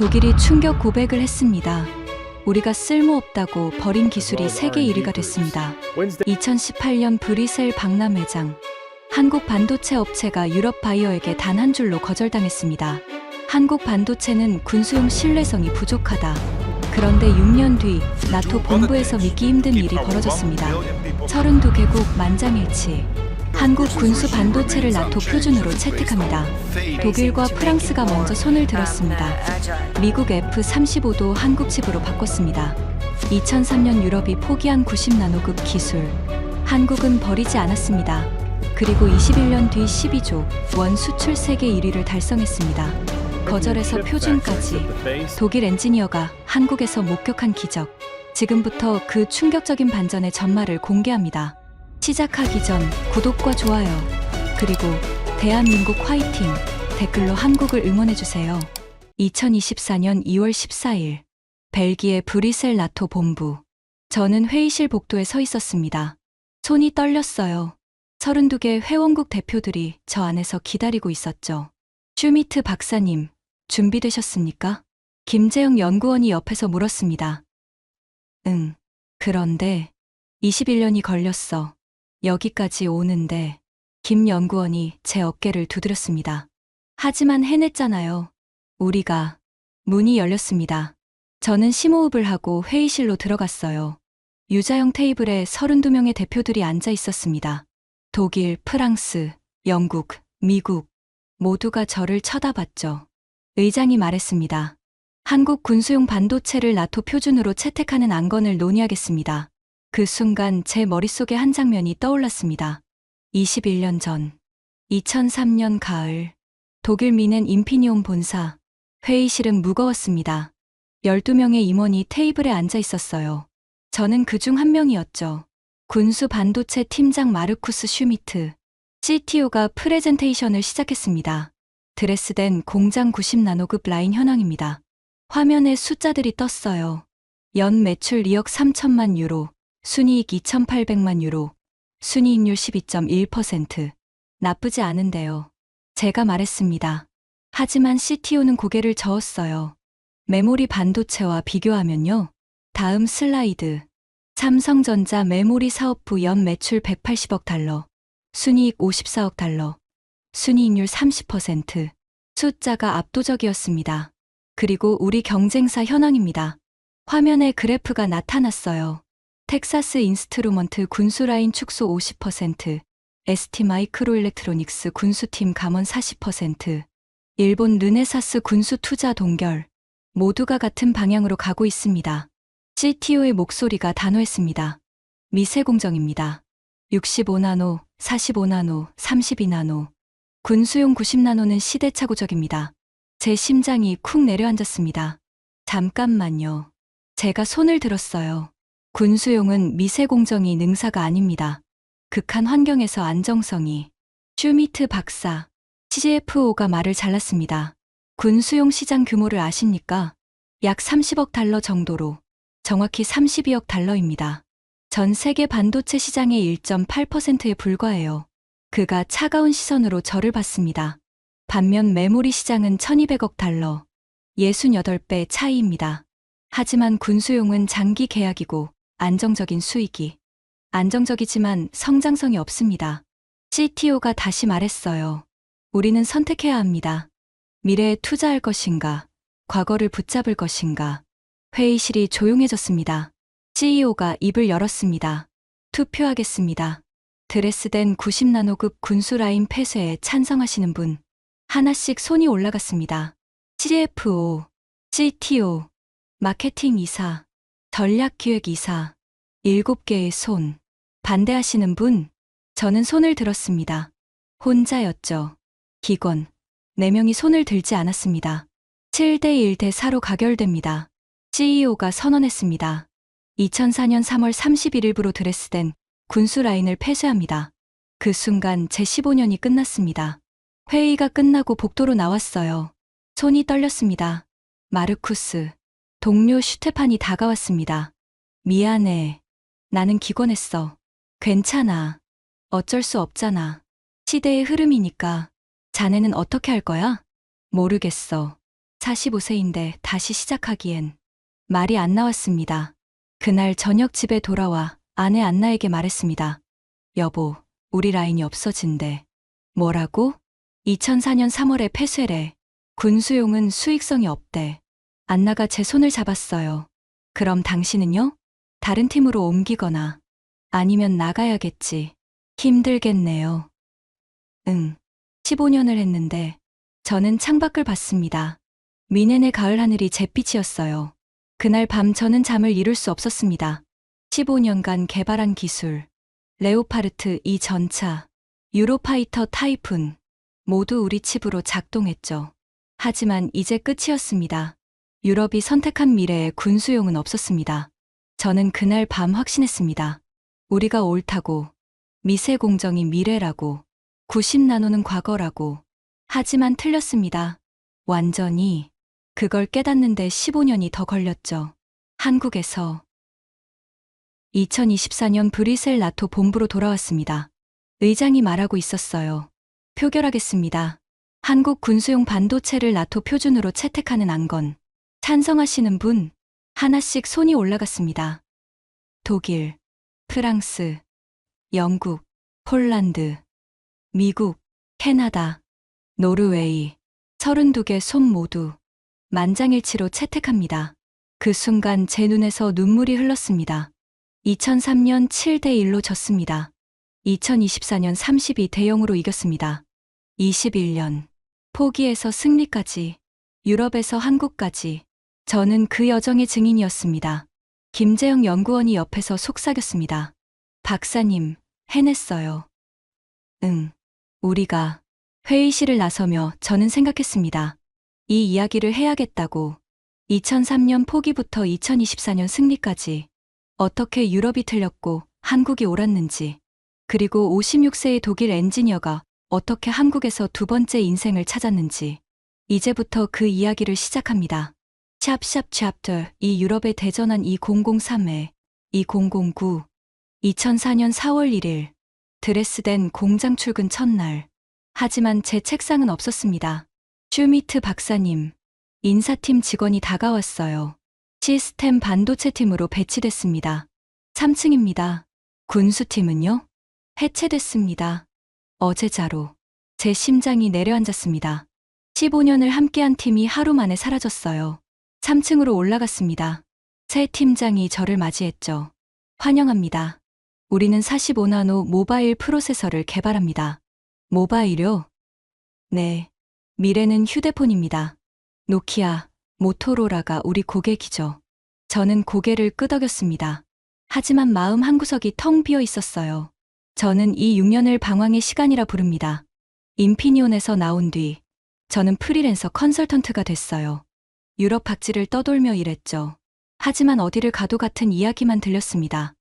독일이 충격 고백을 했습니다. 우리가 쓸모없다고 버린 기술이 세계 1위가 됐습니다. 2018년 브뤼셀 박람회장. 한국 반도체 업체가 유럽 바이어에게 단 한 줄로 거절당했습니다. 한국 반도체는 군수용 신뢰성이 부족하다. 그런데 6년 뒤 나토 본부에서 믿기 힘든 일이 벌어졌습니다. 32개국 만장일치. 한국 군수 반도체를 나토 표준으로 채택합니다. 독일과 프랑스가 먼저 손을 들었습니다. 미국 F-35도 한국 칩으로 바꿨습니다. 2003년 유럽이 포기한 90나노급 기술. 한국은 버리지 않았습니다. 그리고 21년 뒤 12조 원 수출 세계 1위를 달성했습니다. 거절에서 표준까지. 독일 엔지니어가 한국에서 목격한 기적. 지금부터 그 충격적인 반전의 전말을 공개합니다. 시작하기 전 구독과 좋아요, 그리고 대한민국 화이팅 댓글로 한국을 응원해주세요. 2024년 2월 14일 벨기에 브뤼셀 나토 본부. 저는 회의실 복도에 서 있었습니다. 손이 떨렸어요. 32개 회원국 대표들이 저 안에서 기다리고 있었죠. 슈미트 박사님, 준비되셨습니까? 김재영 연구원이 옆에서 물었습니다. 응. 그런데 21년이 걸렸어. 여기까지 오는데. 김 연구원이 제 어깨를 두드렸습니다. 하지만 해냈잖아요. 우리가. 문이 열렸습니다. 저는 심호흡을 하고 회의실로 들어갔어요. 유자형 테이블에 32명의 대표들이 앉아 있었습니다. 독일, 프랑스, 영국, 미국 모두가 저를 쳐다봤죠. 의장이 말했습니다. 한국 군수용 반도체를 나토 표준으로 채택하는 안건을 논의하겠습니다. 그 순간 제 머릿속에 한 장면이 떠올랐습니다. 21년 전, 2003년 가을, 독일 미넨 인피니온 본사. 회의실은 무거웠습니다. 12명의 임원이 테이블에 앉아 있었어요. 저는 그중 한 명이었죠. 군수 반도체 팀장 마르쿠스 슈미트. CTO가 프레젠테이션을 시작했습니다. 드레스덴 공장 90나노급 라인 현황입니다. 화면에 숫자들이 떴어요. 연 매출 2억 3천만 유로, 순이익 2,800만 유로, 순이익률 12.1%. 나쁘지 않은데요. 제가 말했습니다. 하지만 CTO는 고개를 저었어요. 메모리 반도체와 비교하면요. 다음 슬라이드. 삼성전자 메모리 사업부 연 매출 180억 달러, 순이익 54억 달러, 순이익률 30%. 숫자가 압도적이었습니다. 그리고 우리 경쟁사 현황입니다. 화면에 그래프가 나타났어요. 텍사스 인스트루먼트 군수라인 축소 50%, ST 마이크로일렉트로닉스 군수팀 감원 40%, 일본 르네사스 군수 투자 동결. 모두가 같은 방향으로 가고 있습니다. CTO의 목소리가 단호했습니다. 미세 공정입니다. 65나노, 45나노, 32나노. 군수용 90나노는 시대착오적입니다. 제 심장이 쿵 내려앉았습니다. 잠깐만요. 제가 손을 들었어요. 군수용은 미세 공정이 능사가 아닙니다. 극한 환경에서 안정성이. 슈미트 박사, CFO가 말을 잘랐습니다. 군수용 시장 규모를 아십니까? 약 30억 달러 정도로. 정확히 32억 달러입니다. 전 세계 반도체 시장의 1.8%에 불과해요. 그가 차가운 시선으로 저를 봤습니다. 반면 메모리 시장은 1200억 달러. 68배 차이입니다. 하지만 군수용은 장기 계약이고 안정적인 수익이. 안정적이지만 성장성이 없습니다. CTO가 다시 말했어요. 우리는 선택해야 합니다. 미래에 투자할 것인가, 과거를 붙잡을 것인가. 회의실이 조용해졌습니다. CEO가 입을 열었습니다. 투표하겠습니다. 드레스덴 90나노급 군수라인 폐쇄에 찬성하시는 분. 하나씩 손이 올라갔습니다. CFO, CTO, 마케팅 이사, 전략기획 이사. 7개의 손. 반대하시는 분? 저는 손을 들었습니다. 혼자였죠. 기권. 4명이 손을 들지 않았습니다. 7대1 대 4로 가결됩니다. CEO가 선언했습니다. 2004년 3월 31일부로 드레스덴 군수 라인을 폐쇄합니다. 그 순간 제 15년이 끝났습니다. 회의가 끝나고 복도로 나왔어요. 손이 떨렸습니다. 마르쿠스. 동료 슈테판이 다가왔습니다. 미안해. 나는 기권했어. 괜찮아. 어쩔 수 없잖아. 시대의 흐름이니까. 자네는 어떻게 할 거야? 모르겠어. 45세인데 다시 시작하기엔 말이 안 나왔습니다. 그날 저녁 집에 돌아와 아내 안나에게 말했습니다. 여보, 우리 라인이 없어진대. 뭐라고? 2004년 3월에 폐쇄래. 군수용은 수익성이 없대. 안나가 제 손을 잡았어요. 그럼 당신은요? 다른 팀으로 옮기거나 아니면 나가야겠지. 힘들겠네요. 응. 15년을 했는데 저는 창밖을 봤습니다. 미네네 가을 하늘이 잿빛이었어요. 그날 밤 저는 잠을 이룰 수 없었습니다. 15년간 개발한 기술, 레오파르트 2 전차, 유로파이터 타이푼, 모두 우리 칩으로 작동했죠. 하지만 이제 끝이었습니다. 유럽이 선택한 미래에 군수용은 없었습니다. 저는 그날 밤 확신했습니다. 우리가 옳다고, 미세 공정이 미래라고, 90나노는 과거라고. 하지만 틀렸습니다. 완전히. 그걸 깨닫는데 15년이 더 걸렸죠. 한국에서 2024년 브뤼셀 나토 본부로 돌아왔습니다. 의장이 말하고 있었어요. 표결하겠습니다. 한국 군수용 반도체를 나토 표준으로 채택하는 안건. 찬성하시는 분? 하나씩 손이 올라갔습니다. 독일, 프랑스, 영국, 폴란드, 미국, 캐나다, 노르웨이, 32개 손 모두 만장일치로 채택합니다. 그 순간 제 눈에서 눈물이 흘렀습니다. 2003년 7대1로 졌습니다. 2024년 32대 0으로 이겼습니다. 21년, 포기에서 승리까지, 유럽에서 한국까지, 저는 그 여정의 증인이었습니다. 김재영 연구원이 옆에서 속삭였습니다. 박사님, 해냈어요. 응, 우리가. 회의실을 나서며 저는 생각했습니다. 이 이야기를 해야겠다고. 2003년 포기부터 2024년 승리까지. 어떻게 유럽이 틀렸고 한국이 옳았는지. 그리고 56세의 독일 엔지니어가 어떻게 한국에서 두 번째 인생을 찾았는지. 이제부터 그 이야기를 시작합니다. 샵샵 챕터 이 유럽에 대전한 2003회 2009 2004년 4월 1일 드레스덴 공장 출근 첫날. 하지만 제 책상은 없었습니다. 슈미트 박사님, 인사팀 직원이 다가왔어요. 시스템 반도체 팀으로 배치됐습니다. 3층입니다. 군수팀은요? 해체됐습니다. 어제자로 제 심장이 내려앉았습니다. 15년을 함께한 팀이 하루 만에 사라졌어요. 3층으로 올라갔습니다. 새 팀장이 저를 맞이했죠. 환영합니다. 우리는 45나노 모바일 프로세서를 개발합니다. 모바일요? 네. 미래는 휴대폰입니다. 노키아, 모토로라가 우리 고객이죠. 저는 고개를 끄덕였습니다. 하지만 마음 한구석이 텅 비어 있었어요. 저는 이 6년을 방황의 시간이라 부릅니다. 인피니온에서 나온 뒤 저는 프리랜서 컨설턴트가 됐어요. 유럽 각지를 떠돌며 일했죠. 하지만 어디를 가도 같은 이야기만 들렸습니다.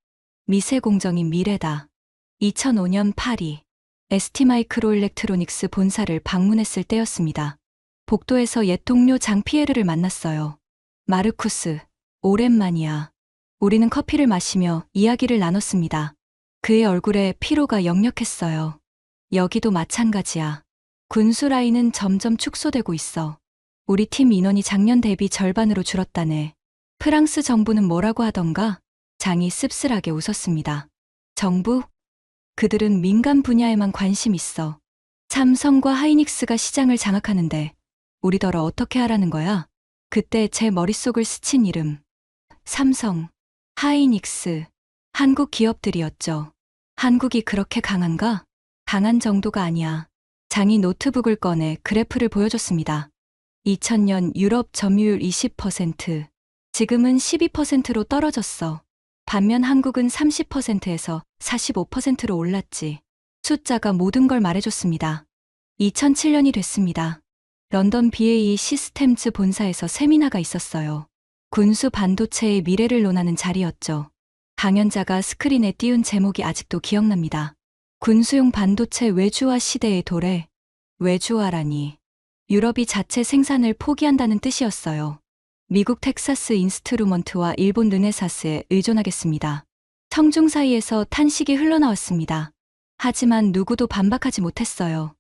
미세 공정이 미래다. 2005년 파리 ST마이크로일렉트로닉스 본사를 방문했을 때였습니다. 복도에서 옛 동료 장피에르를 만났어요. 마르쿠스, 오랜만이야. 우리는 커피를 마시며 이야기를 나눴습니다. 그의 얼굴에 피로가 역력했어요. 여기도 마찬가지야. 군수 라인은 점점 축소되고 있어. 우리 팀 인원이 작년 대비 절반으로 줄었다네. 프랑스 정부는 뭐라고 하던가? 장이 씁쓸하게 웃었습니다. 정부? 그들은 민간 분야에만 관심 있어. 삼성과 하이닉스가 시장을 장악하는데 우리더러 어떻게 하라는 거야? 그때 제 머릿속을 스친 이름. 삼성, 하이닉스, 한국 기업들이었죠. 한국이 그렇게 강한가? 강한 정도가 아니야. 장이 노트북을 꺼내 그래프를 보여줬습니다. 2000년 유럽 점유율 20%, 지금은 12%로 떨어졌어. 반면 한국은 30%에서 45%로 올랐지. 숫자가 모든 걸 말해줬습니다. 2007년이 됐습니다. 런던 BAE 시스템즈 본사에서 세미나가 있었어요. 군수 반도체의 미래를 논하는 자리였죠. 강연자가 스크린에 띄운 제목이 아직도 기억납니다. 군수용 반도체 외주화 시대의 도래. 외주화라니. 유럽이 자체 생산을 포기한다는 뜻이었어요. 미국 텍사스 인스트루먼트와 일본 르네사스에 의존하겠습니다. 청중 사이에서 탄식이 흘러나왔습니다. 하지만 누구도 반박하지 못했어요.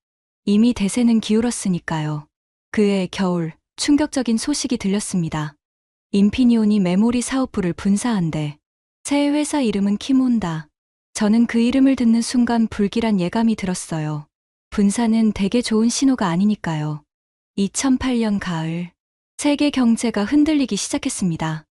이미 대세는 기울었으니까요. 그해 겨울 충격적인 소식이 들렸습니다. 인피니온이 메모리 사업부를 분사한대. 새 회사 이름은 키몬다. 저는 그 이름을 듣는 순간 불길한 예감이 들었어요. 분사는 되게 좋은 신호가 아니니까요. 2008년 가을, 세계 경제가 흔들리기 시작했습니다.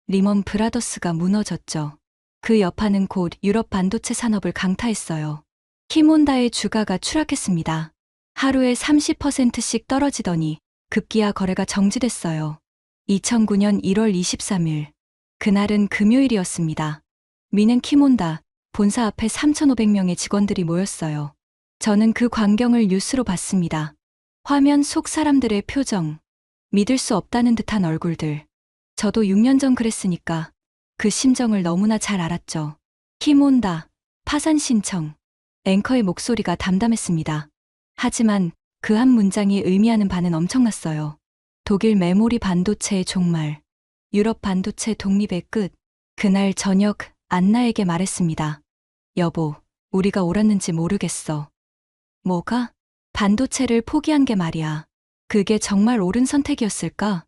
리먼 브라더스가 무너졌죠. 그 여파는 곧 유럽 반도체 산업을 강타했어요. 키몬다의 주가가 추락했습니다. 하루에 30%씩 떨어지더니 급기야 거래가 정지됐어요. 2009년 1월 23일, 그날은 금요일이었습니다. 미넨 키몬다 본사 앞에 3,500명의 직원들이 모였어요. 저는 그 광경을 뉴스로 봤습니다. 화면 속 사람들의 표정, 믿을 수 없다는 듯한 얼굴들. 저도 6년 전 그랬으니까 그 심정을 너무나 잘 알았죠. 키몬다, 파산 신청. 앵커의 목소리가 담담했습니다. 하지만 그 한 문장이 의미하는 바는 엄청났어요. 독일 메모리 반도체의 종말, 유럽 반도체 독립의 끝. 그날 저녁 안나에게 말했습니다. 여보, 우리가 옳았는지 모르겠어. 뭐가? 반도체를 포기한 게 말이야. 그게 정말 옳은 선택이었을까?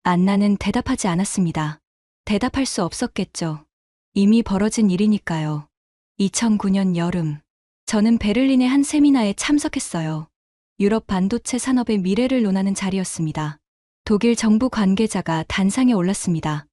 안나는 대답하지 않았습니다. 대답할 수 없었겠죠. 이미 벌어진 일이니까요. 2009년 여름, 저는 베를린의 한 세미나에 참석했어요. 유럽 반도체 산업의 미래를 논하는 자리였습니다. 독일 정부 관계자가 단상에 올랐습니다.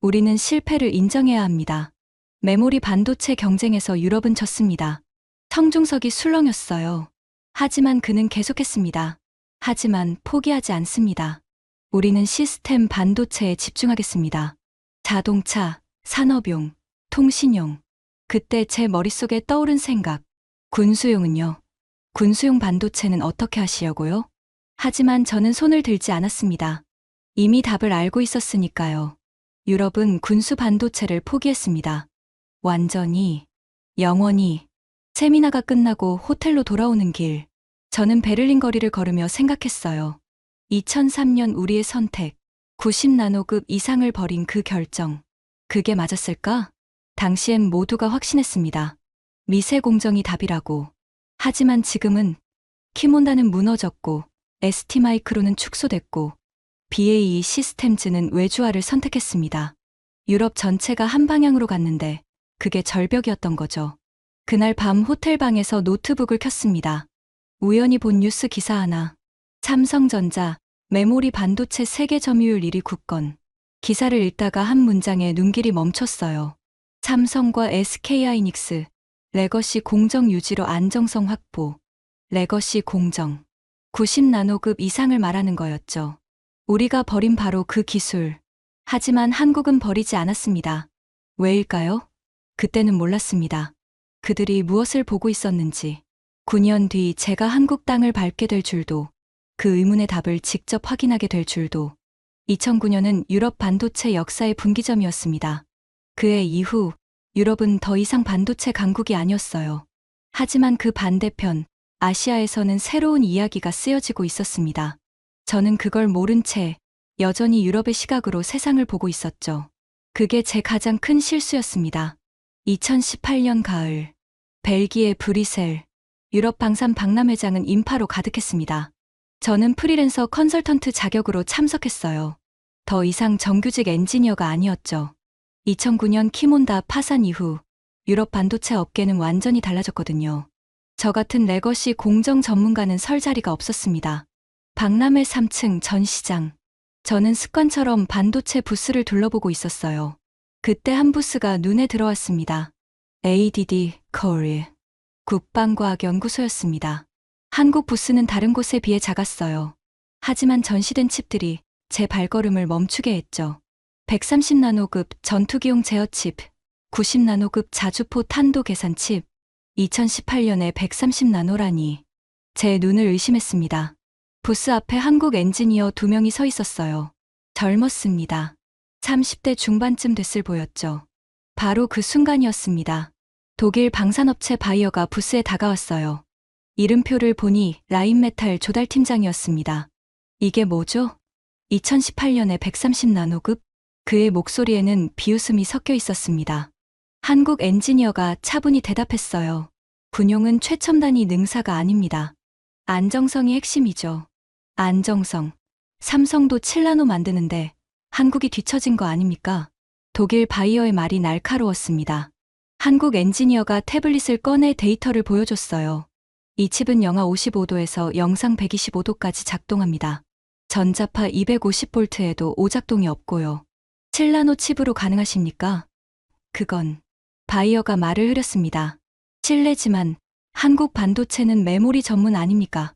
우리는 실패를 인정해야 합니다. 메모리 반도체 경쟁에서 유럽은 졌습니다. 성중석이 술렁였어요. 하지만 그는 계속했습니다. 하지만 포기하지 않습니다. 우리는 시스템 반도체에 집중하겠습니다. 자동차, 산업용, 통신용. 그때 제 머릿속에 떠오른 생각. 군수용은요? 군수용 반도체는 어떻게 하시려고요? 하지만 저는 손을 들지 않았습니다. 이미 답을 알고 있었으니까요. 유럽은 군수 반도체를 포기했습니다. 완전히, 영원히. 세미나가 끝나고 호텔로 돌아오는 길, 저는 베를린 거리를 걸으며 생각했어요. 2003년 우리의 선택, 90나노급 이상을 버린 그 결정. 그게 맞았을까? 당시엔 모두가 확신했습니다. 미세 공정이 답이라고. 하지만 지금은 키몬다는 무너졌고 ST마이크론은 축소됐고 BAE 시스템즈는 외주화를 선택했습니다. 유럽 전체가 한 방향으로 갔는데 그게 절벽이었던 거죠. 그날 밤 호텔방에서 노트북을 켰습니다. 우연히 본 뉴스 기사 하나. 삼성전자, 메모리 반도체 세계 점유율 1위 굳건. 기사를 읽다가 한 문장에 눈길이 멈췄어요. 삼성과 SK하이닉스, 레거시 공정 유지로 안정성 확보. 레거시 공정. 90나노급 이상을 말하는 거였죠. 우리가 버린 바로 그 기술. 하지만 한국은 버리지 않았습니다. 왜일까요? 그때는 몰랐습니다. 그들이 무엇을 보고 있었는지. 9년 뒤 제가 한국 땅을 밟게 될 줄도, 그 의문의 답을 직접 확인하게 될 줄도. 2009년은 유럽 반도체 역사의 분기점이었습니다. 그해 이후 유럽은 더 이상 반도체 강국이 아니었어요. 하지만 그 반대편 아시아에서는 새로운 이야기가 쓰여지고 있었습니다. 저는 그걸 모른 채 여전히 유럽의 시각으로 세상을 보고 있었죠. 그게 제 가장 큰 실수였습니다. 2018년 가을, 벨기에 브뤼셀, 유럽 방산 박람회장은 인파로 가득했습니다. 저는 프리랜서 컨설턴트 자격으로 참석했어요. 더 이상 정규직 엔지니어가 아니었죠. 2009년 키몬다 파산 이후 유럽 반도체 업계는 완전히 달라졌거든요. 저 같은 레거시 공정 전문가는 설 자리가 없었습니다. 박람회 3층 전시장. 저는 습관처럼 반도체 부스를 둘러보고 있었어요. 그때 한 부스가 눈에 들어왔습니다. ADD Korea 국방과학연구소였습니다. 한국 부스는 다른 곳에 비해 작았어요. 하지만 전시된 칩들이 제 발걸음을 멈추게 했죠. 130나노급 전투기용 제어 칩, 90나노급 자주포 탄도 계산 칩, 2018년에 130나노라니. 제 눈을 의심했습니다. 부스 앞에 한국 엔지니어 2명이 서 있었어요. 젊었습니다. 30대 중반쯤 됐을 보였죠. 바로 그 순간이었습니다. 독일 방산업체 바이어가 부스에 다가왔어요. 이름표를 보니 라인메탈 조달팀장이었습니다. 이게 뭐죠? 2018년에 130나노급? 그의 목소리에는 비웃음이 섞여 있었습니다. 한국 엔지니어가 차분히 대답했어요. 군용은 최첨단이 능사가 아닙니다. 안정성이 핵심이죠. 안정성. 삼성도 7나노 만드는데 한국이 뒤처진 거 아닙니까? 독일 바이어의 말이 날카로웠습니다. 한국 엔지니어가 태블릿을 꺼내 데이터를 보여줬어요. 이 칩은 영하 55도에서 영상 125도까지 작동합니다. 전자파 250V에도 오작동이 없고요. 7나노 칩으로 가능하십니까? 그건 바이어가 말을 흐렸습니다. 실례지만 한국 반도체는 메모리 전문 아닙니까?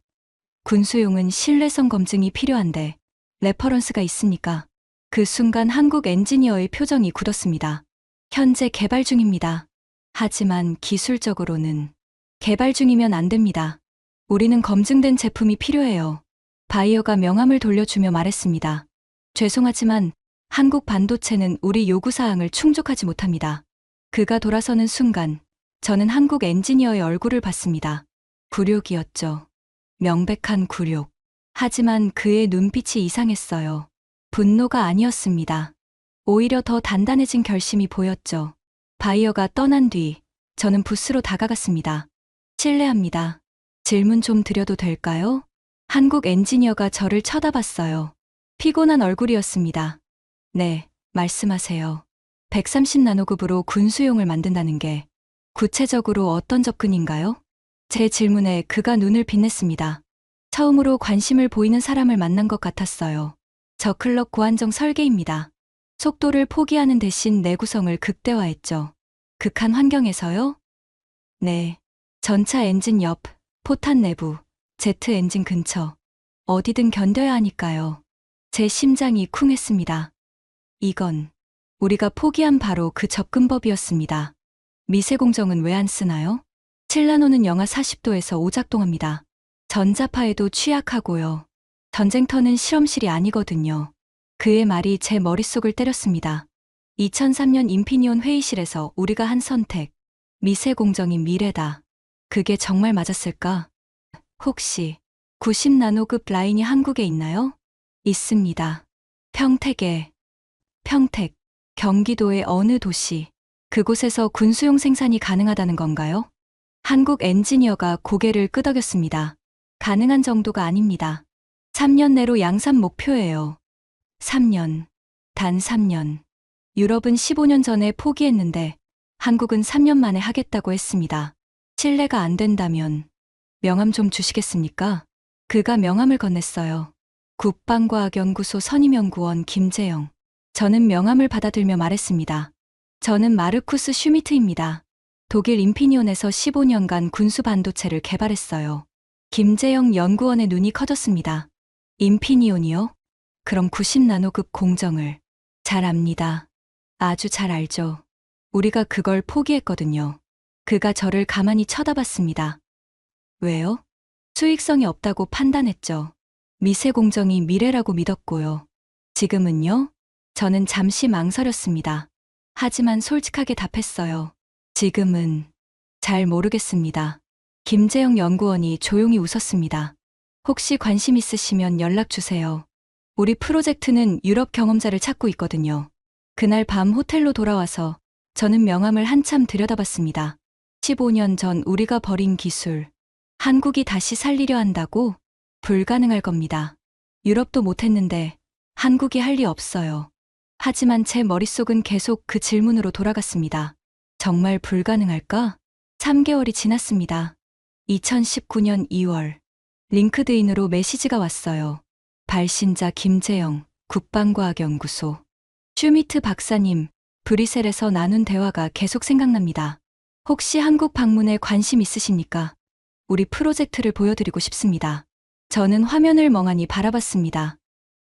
군수용은 신뢰성 검증이 필요한데 레퍼런스가 있습니까? 그 순간 한국 엔지니어의 표정이 굳었습니다. 현재 개발 중입니다. 하지만 기술적으로는 개발 중이면 안 됩니다. 우리는 검증된 제품이 필요해요. 바이어가 명함을 돌려주며 말했습니다. 죄송하지만 한국 반도체는 우리 요구사항을 충족하지 못합니다. 그가 돌아서는 순간 저는 한국 엔지니어의 얼굴을 봤습니다. 굴욕이었죠. 명백한 굴욕. 하지만 그의 눈빛이 이상했어요. 분노가 아니었습니다. 오히려 더 단단해진 결심이 보였죠. 바이어가 떠난 뒤 저는 부스로 다가갔습니다. 실례합니다. 질문 좀 드려도 될까요? 한국 엔지니어가 저를 쳐다봤어요. 피곤한 얼굴이었습니다. 네, 말씀하세요. 130나노급으로 군수용을 만든다는 게 구체적으로 어떤 접근인가요? 제 질문에 그가 눈을 빛냈습니다. 처음으로 관심을 보이는 사람을 만난 것 같았어요. 저클럭 고안정 설계입니다. 속도를 포기하는 대신 내구성을 극대화했죠. 극한 환경에서요? 네. 전차 엔진 옆, 포탄 내부, 제트 엔진 근처. 어디든 견뎌야 하니까요. 제 심장이 쿵했습니다. 이건 우리가 포기한 바로 그 접근법이었습니다. 미세공정은 왜 안 쓰나요? 7나노는 영하 40도에서 오작동합니다. 전자파에도 취약하고요. 전쟁터는 실험실이 아니거든요. 그의 말이 제 머릿속을 때렸습니다. 2003년 인피니온 회의실에서 우리가 한 선택. 미세공정이 미래다. 그게 정말 맞았을까? 혹시 90나노급 라인이 한국에 있나요? 있습니다. 평택에. 평택, 경기도의 어느 도시. 그곳에서 군수용 생산이 가능하다는 건가요? 한국 엔지니어가 고개를 끄덕였습니다. 가능한 정도가 아닙니다. 3년 내로 양산 목표예요. 3년. 단 3년. 유럽은 15년 전에 포기했는데 한국은 3년 만에 하겠다고 했습니다. 신뢰가 안 된다면 명함 좀 주시겠습니까? 그가 명함을 건넸어요. 국방과학연구소 선임연구원 김재영. 저는 명함을 받아들며 말했습니다. 저는 마르쿠스 슈미트입니다. 독일 인피니온에서 15년간 군수 반도체를 개발했어요. 김재영 연구원의 눈이 커졌습니다. 인피니온이요? 그럼 90나노급 공정을. 잘 압니다. 아주 잘 알죠. 우리가 그걸 포기했거든요. 그가 저를 가만히 쳐다봤습니다. 왜요? 수익성이 없다고 판단했죠. 미세공정이 미래라고 믿었고요. 지금은요? 저는 잠시 망설였습니다. 하지만 솔직하게 답했어요. 지금은 잘 모르겠습니다. 김재영 연구원이 조용히 웃었습니다. 혹시 관심 있으시면 연락 주세요. 우리 프로젝트는 유럽 경험자를 찾고 있거든요. 그날 밤 호텔로 돌아와서 저는 명함을 한참 들여다봤습니다. 15년 전 우리가 버린 기술. 한국이 다시 살리려 한다고? 불가능할 겁니다. 유럽도 못했는데 한국이 할 리 없어요. 하지만 제 머릿속은 계속 그 질문으로 돌아갔습니다. 정말 불가능할까? 3개월이 지났습니다. 2019년 2월. 링크드인으로 메시지가 왔어요. 발신자 김재영, 국방과학연구소. 슈미트 박사님, 브뤼셀에서 나눈 대화가 계속 생각납니다. 혹시 한국 방문에 관심 있으십니까? 우리 프로젝트를 보여드리고 싶습니다. 저는 화면을 멍하니 바라봤습니다.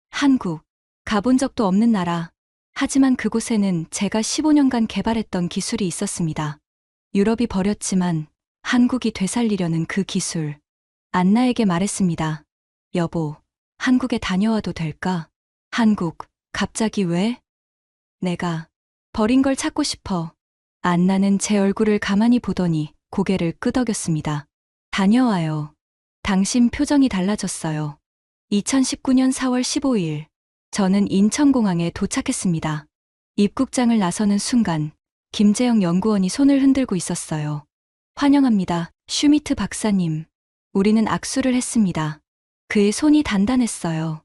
한국, 가본 적도 없는 나라. 하지만 그곳에는 제가 15년간 개발했던 기술이 있었습니다. 유럽이 버렸지만 한국이 되살리려는 그 기술. 안나에게 말했습니다. 여보, 한국에 다녀와도 될까? 한국, 갑자기 왜? 내가 버린 걸 찾고 싶어. 안나는 제 얼굴을 가만히 보더니 고개를 끄덕였습니다. 다녀와요. 당신 표정이 달라졌어요. 2019년 4월 15일. 저는 인천공항에 도착했습니다. 입국장을 나서는 순간 김재영 연구원이 손을 흔들고 있었어요. 환영합니다, 슈미트 박사님. 우리는 악수를 했습니다. 그의 손이 단단했어요.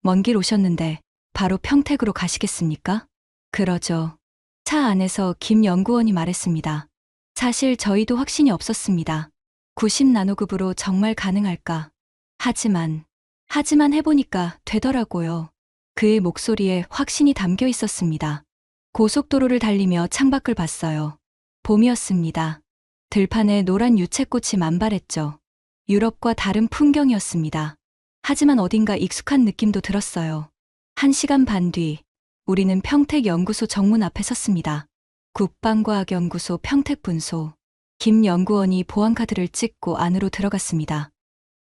먼 길 오셨는데 바로 평택으로 가시겠습니까? 그러죠. 차 안에서 김 연구원이 말했습니다. 사실 저희도 확신이 없었습니다. 90 나노급으로 정말 가능할까? 하지만 해보니까 되더라고요. 그의 목소리에 확신이 담겨 있었습니다. 고속도로를 달리며 창밖을 봤어요. 봄이었습니다. 들판에 노란 유채꽃이 만발했죠. 유럽과 다른 풍경이었습니다. 하지만 어딘가 익숙한 느낌도 들었어요. 1시간 반 뒤, 우리는 평택연구소 정문 앞에 섰습니다. 국방과학연구소 평택분소. 김 연구원이 보안카드를 찍고 안으로 들어갔습니다.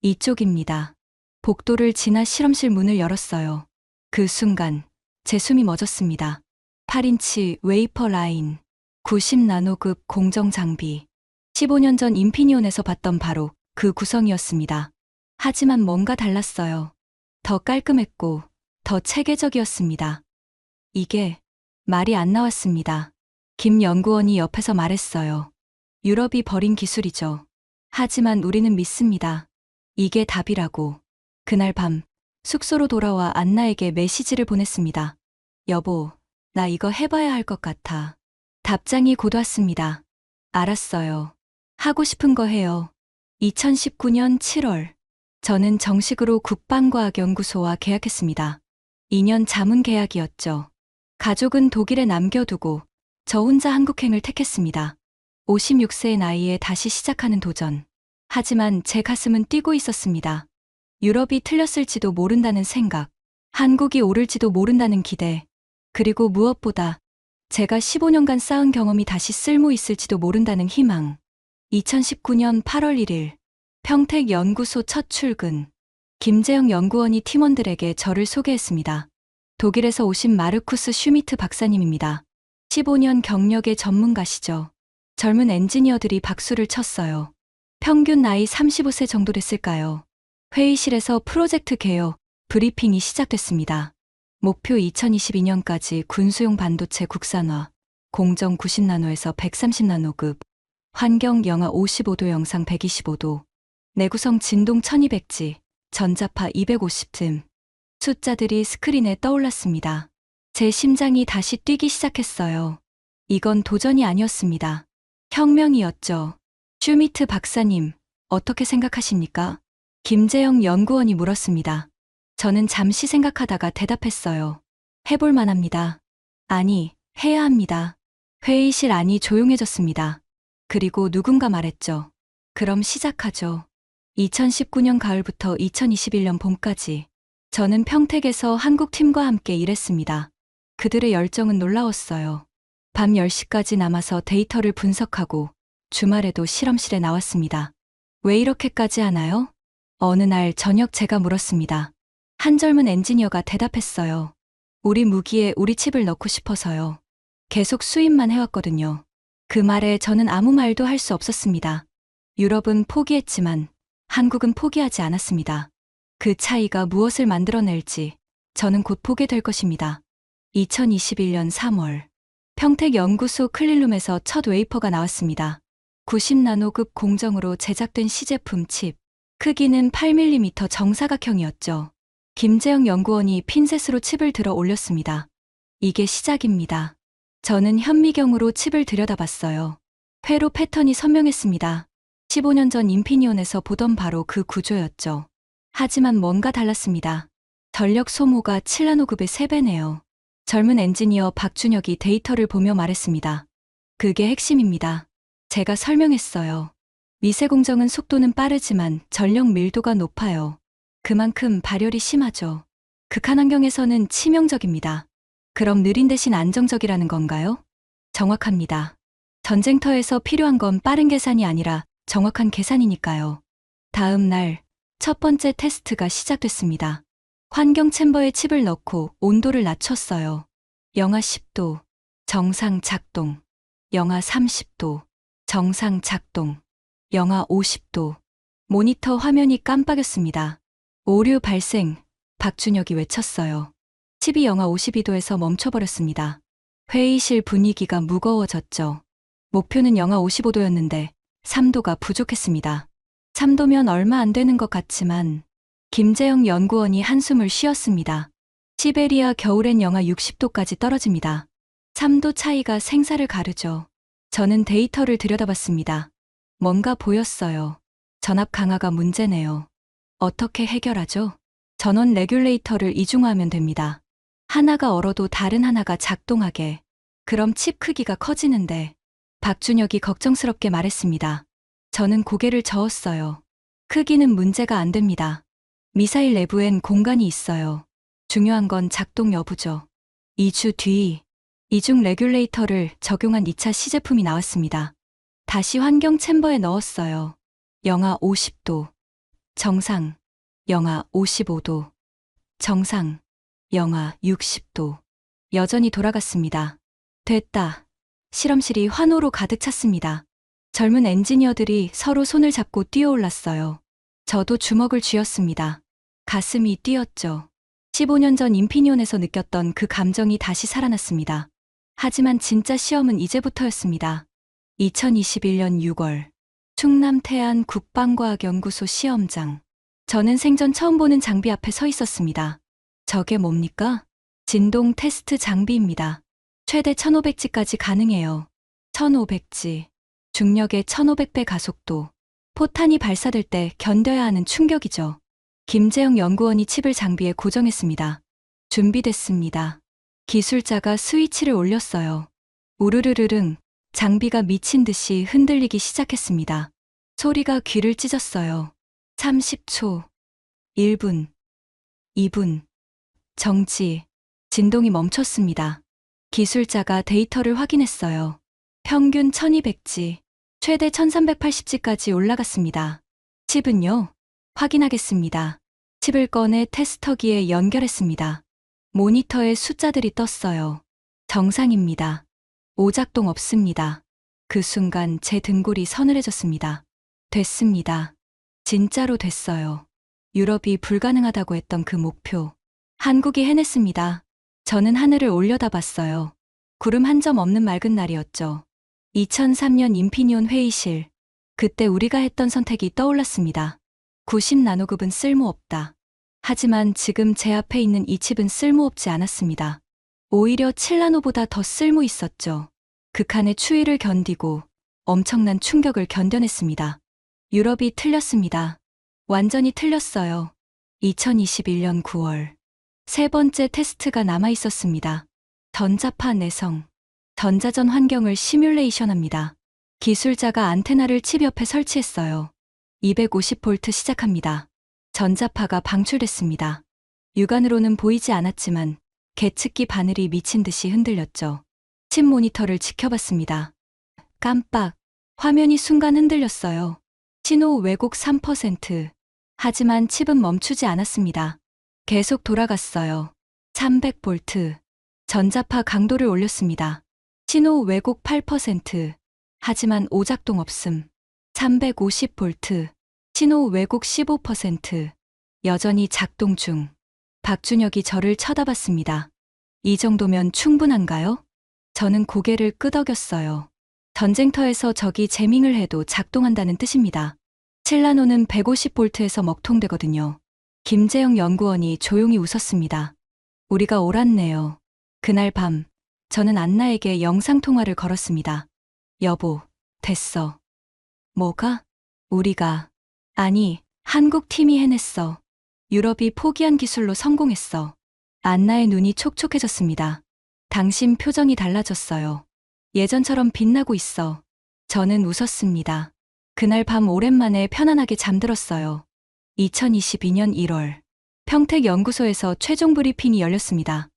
이쪽입니다. 복도를 지나 실험실 문을 열었어요. 그 순간, 제 숨이 멎었습니다. 8인치 웨이퍼 라인, 90나노급 공정 장비. 15년 전 인피니온에서 봤던 바로 그 구성이었습니다. 하지만 뭔가 달랐어요. 더 깔끔했고, 더 체계적이었습니다. 이게 말이 안 나왔습니다. 김 연구원이 옆에서 말했어요. 유럽이 버린 기술이죠. 하지만 우리는 믿습니다. 이게 답이라고. 그날 밤, 숙소로 돌아와 안나에게 메시지를 보냈습니다. 여보, 나 이거 해봐야 할 것 같아. 답장이 곧 왔습니다. 알았어요. 하고 싶은 거 해요. 2019년 7월, 저는 정식으로 국방과학연구소와 계약했습니다. 2년 자문 계약이었죠. 가족은 독일에 남겨두고 저 혼자 한국행을 택했습니다. 56세의 나이에 다시 시작하는 도전. 하지만 제 가슴은 뛰고 있었습니다. 유럽이 틀렸을지도 모른다는 생각, 한국이 오를지도 모른다는 기대, 그리고 무엇보다 제가 15년간 쌓은 경험이 다시 쓸모 있을지도 모른다는 희망. 2019년 8월 1일, 평택연구소 첫 출근. 김재영 연구원이 팀원들에게 저를 소개했습니다. 독일에서 오신 마르쿠스 슈미트 박사님입니다. 15년 경력의 전문가시죠. 젊은 엔지니어들이 박수를 쳤어요. 평균 나이 35세 정도 됐을까요? 회의실에서 프로젝트 개요, 브리핑이 시작됐습니다. 목표 2022년까지 군수용 반도체 국산화, 공정 90나노에서 130나노급, 환경 영하 55도 영상 125도, 내구성 진동 1200지, 전자파 250쯤. 숫자들이 스크린에 떠올랐습니다. 제 심장이 다시 뛰기 시작했어요. 이건 도전이 아니었습니다. 혁명이었죠. 슈미트 박사님, 어떻게 생각하십니까? 김재영 연구원이 물었습니다. 저는 잠시 생각하다가 대답했어요. 해볼 만합니다. 아니, 해야 합니다. 회의실 안이 조용해졌습니다. 그리고 누군가 말했죠. 그럼 시작하죠. 2019년 가을부터 2021년 봄까지 저는 평택에서 한국 팀과 함께 일했습니다. 그들의 열정은 놀라웠어요. 밤 10시까지 남아서 데이터를 분석하고 주말에도 실험실에 나왔습니다. 왜 이렇게까지 하나요? 어느 날 저녁 제가 물었습니다. 한 젊은 엔지니어가 대답했어요. 우리 무기에 우리 칩을 넣고 싶어서요. 계속 수입만 해왔거든요. 그 말에 저는 아무 말도 할 수 없었습니다. 유럽은 포기했지만 한국은 포기하지 않았습니다. 그 차이가 무엇을 만들어낼지 저는 곧 보게 될 것입니다. 2021년 3월, 평택연구소 클린룸에서 첫 웨이퍼가 나왔습니다. 90나노급 공정으로 제작된 시제품 칩. 크기는 8mm 정사각형이었죠. 김재영 연구원이 핀셋으로 칩을 들어 올렸습니다. 이게 시작입니다. 저는 현미경으로 칩을 들여다봤어요. 회로 패턴이 선명했습니다. 15년 전 인피니온에서 보던 바로 그 구조였죠. 하지만 뭔가 달랐습니다. 전력 소모가 7나노급의 3배네요. 젊은 엔지니어 박준혁이 데이터를 보며 말했습니다. 그게 핵심입니다. 제가 설명했어요. 미세 공정은 속도는 빠르지만 전력 밀도가 높아요. 그만큼 발열이 심하죠. 극한 환경에서는 치명적입니다. 그럼 느린 대신 안정적이라는 건가요? 정확합니다. 전쟁터에서 필요한 건 빠른 계산이 아니라 정확한 계산이니까요. 다음 날, 첫 번째 테스트가 시작됐습니다. 환경 챔버에 칩을 넣고 온도를 낮췄어요. 영하 10도, 정상 작동. 영하 30도, 정상 작동. 영하 50도. 모니터 화면이 깜빡였습니다. 오류 발생, 박준혁이 외쳤어요. 칩이 영하 52도에서 멈춰버렸습니다. 회의실 분위기가 무거워졌죠. 목표는 영하 55도였는데 3도가 부족했습니다. 3도면 얼마 안 되는 것 같지만 김재영 연구원이 한숨을 쉬었습니다. 시베리아 겨울엔 영하 60도까지 떨어집니다. 3도 차이가 생사를 가르죠. 저는 데이터를 들여다봤습니다. 뭔가 보였어요. 전압 강화가 문제네요. 어떻게 해결하죠? 전원 레귤레이터를 이중화하면 됩니다. 하나가 얼어도 다른 하나가 작동하게. 그럼 칩 크기가 커지는데. 박준혁이 걱정스럽게 말했습니다. 저는 고개를 저었어요. 크기는 문제가 안 됩니다. 미사일 내부엔 공간이 있어요. 중요한 건 작동 여부죠. 2주 뒤 이중 레귤레이터를 적용한 2차 시제품이 나왔습니다. 다시 환경 챔버에 넣었어요. 영하 50도. 정상. 영하 55도. 정상. 영하 60도. 여전히 돌아갔습니다. 됐다. 실험실이 환호로 가득 찼습니다. 젊은 엔지니어들이 서로 손을 잡고 뛰어올랐어요. 저도 주먹을 쥐었습니다. 가슴이 뛰었죠. 15년 전 인피니온에서 느꼈던 그 감정이 다시 살아났습니다. 하지만 진짜 시험은 이제부터였습니다. 2021년 6월 충남 태안 국방과학연구소 시험장. 저는 생전 처음 보는 장비 앞에 서 있었습니다. 저게 뭡니까? 진동 테스트 장비입니다. 최대 1500G까지 가능해요. 1500G. 중력의 1500배 가속도. 포탄이 발사될 때 견뎌야 하는 충격이죠. 김재영 연구원이 칩을 장비에 고정했습니다. 준비됐습니다. 기술자가 스위치를 올렸어요. 우르르르릉. 장비가 미친 듯이 흔들리기 시작했습니다. 소리가 귀를 찢었어요. 30초. 1분. 2분. 정지. 진동이 멈췄습니다. 기술자가 데이터를 확인했어요. 평균 1200G, 최대 1380G까지 올라갔습니다. 칩은요? 확인하겠습니다. 칩을 꺼내 테스터기에 연결했습니다. 모니터에 숫자들이 떴어요. 정상입니다. 오작동 없습니다. 그 순간 제 등골이 서늘해졌습니다. 됐습니다. 진짜로 됐어요. 유럽이 불가능하다고 했던 그 목표. 한국이 해냈습니다. 저는 하늘을 올려다봤어요. 구름 한 점 없는 맑은 날이었죠. 2003년 인피니온 회의실. 그때 우리가 했던 선택이 떠올랐습니다. 90나노급은 쓸모없다. 하지만 지금 제 앞에 있는 이 칩은 쓸모없지 않았습니다. 오히려 7나노보다 더 쓸모 있었죠. 극한의 추위를 견디고 엄청난 충격을 견뎌냈습니다. 유럽이 틀렸습니다. 완전히 틀렸어요. 2021년 9월. 세 번째 테스트가 남아 있었습니다. 전자파 내성. 전자전 환경을 시뮬레이션합니다. 기술자가 안테나를 칩 옆에 설치했어요. 250V 시작합니다. 전자파가 방출됐습니다. 육안으로는 보이지 않았지만 계측기 바늘이 미친 듯이 흔들렸죠. 칩 모니터를 지켜봤습니다. 깜빡. 화면이 순간 흔들렸어요. 신호 왜곡 3%. 하지만 칩은 멈추지 않았습니다. 계속 돌아갔어요. 300V. 전자파 강도를 올렸습니다. 신호 왜곡 8%. 하지만 오작동 없음. 350V. 신호 왜곡 15%. 여전히 작동 중. 박준혁이 저를 쳐다봤습니다. 이 정도면 충분한가요? 저는 고개를 끄덕였어요. 전쟁터에서 적이 재밍을 해도 작동한다는 뜻입니다. 7나노는 150V에서 먹통되거든요. 김재영 연구원이 조용히 웃었습니다. 우리가 옳았네요. 그날 밤, 저는 안나에게 영상통화를 걸었습니다. 여보, 됐어. 뭐가? 우리가. 아니, 한국 팀이 해냈어. 유럽이 포기한 기술로 성공했어. 안나의 눈이 촉촉해졌습니다. 당신 표정이 달라졌어요. 예전처럼 빛나고 있어. 저는 웃었습니다. 그날 밤 오랜만에 편안하게 잠들었어요. 2022년 1월. 평택 연구소에서 최종 브리핑이 열렸습니다.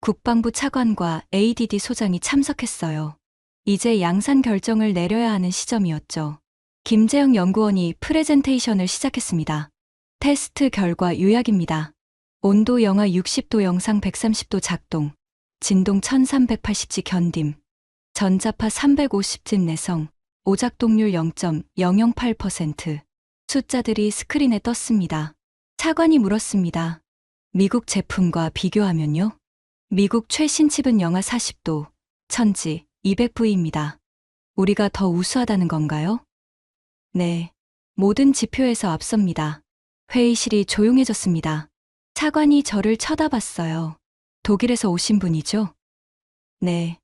국방부 차관과 ADD 소장이 참석했어요. 이제 양산 결정을 내려야 하는 시점이었죠. 김재영 연구원이 프레젠테이션을 시작했습니다. 테스트 결과 요약입니다. 온도 영하 60도 영상 130도 작동, 진동 1380G 견딤, 전자파 350G 내성, 오작동률 0.008%. 숫자들이 스크린에 떴습니다. 차관이 물었습니다. 미국 제품과 비교하면요? 미국 최신 칩은 영하 40도, 1000G, 200V입니다. 우리가 더 우수하다는 건가요? 네. 모든 지표에서 앞섭니다. 회의실이 조용해졌습니다. 차관이 저를 쳐다봤어요. 독일에서 오신 분이죠? 네.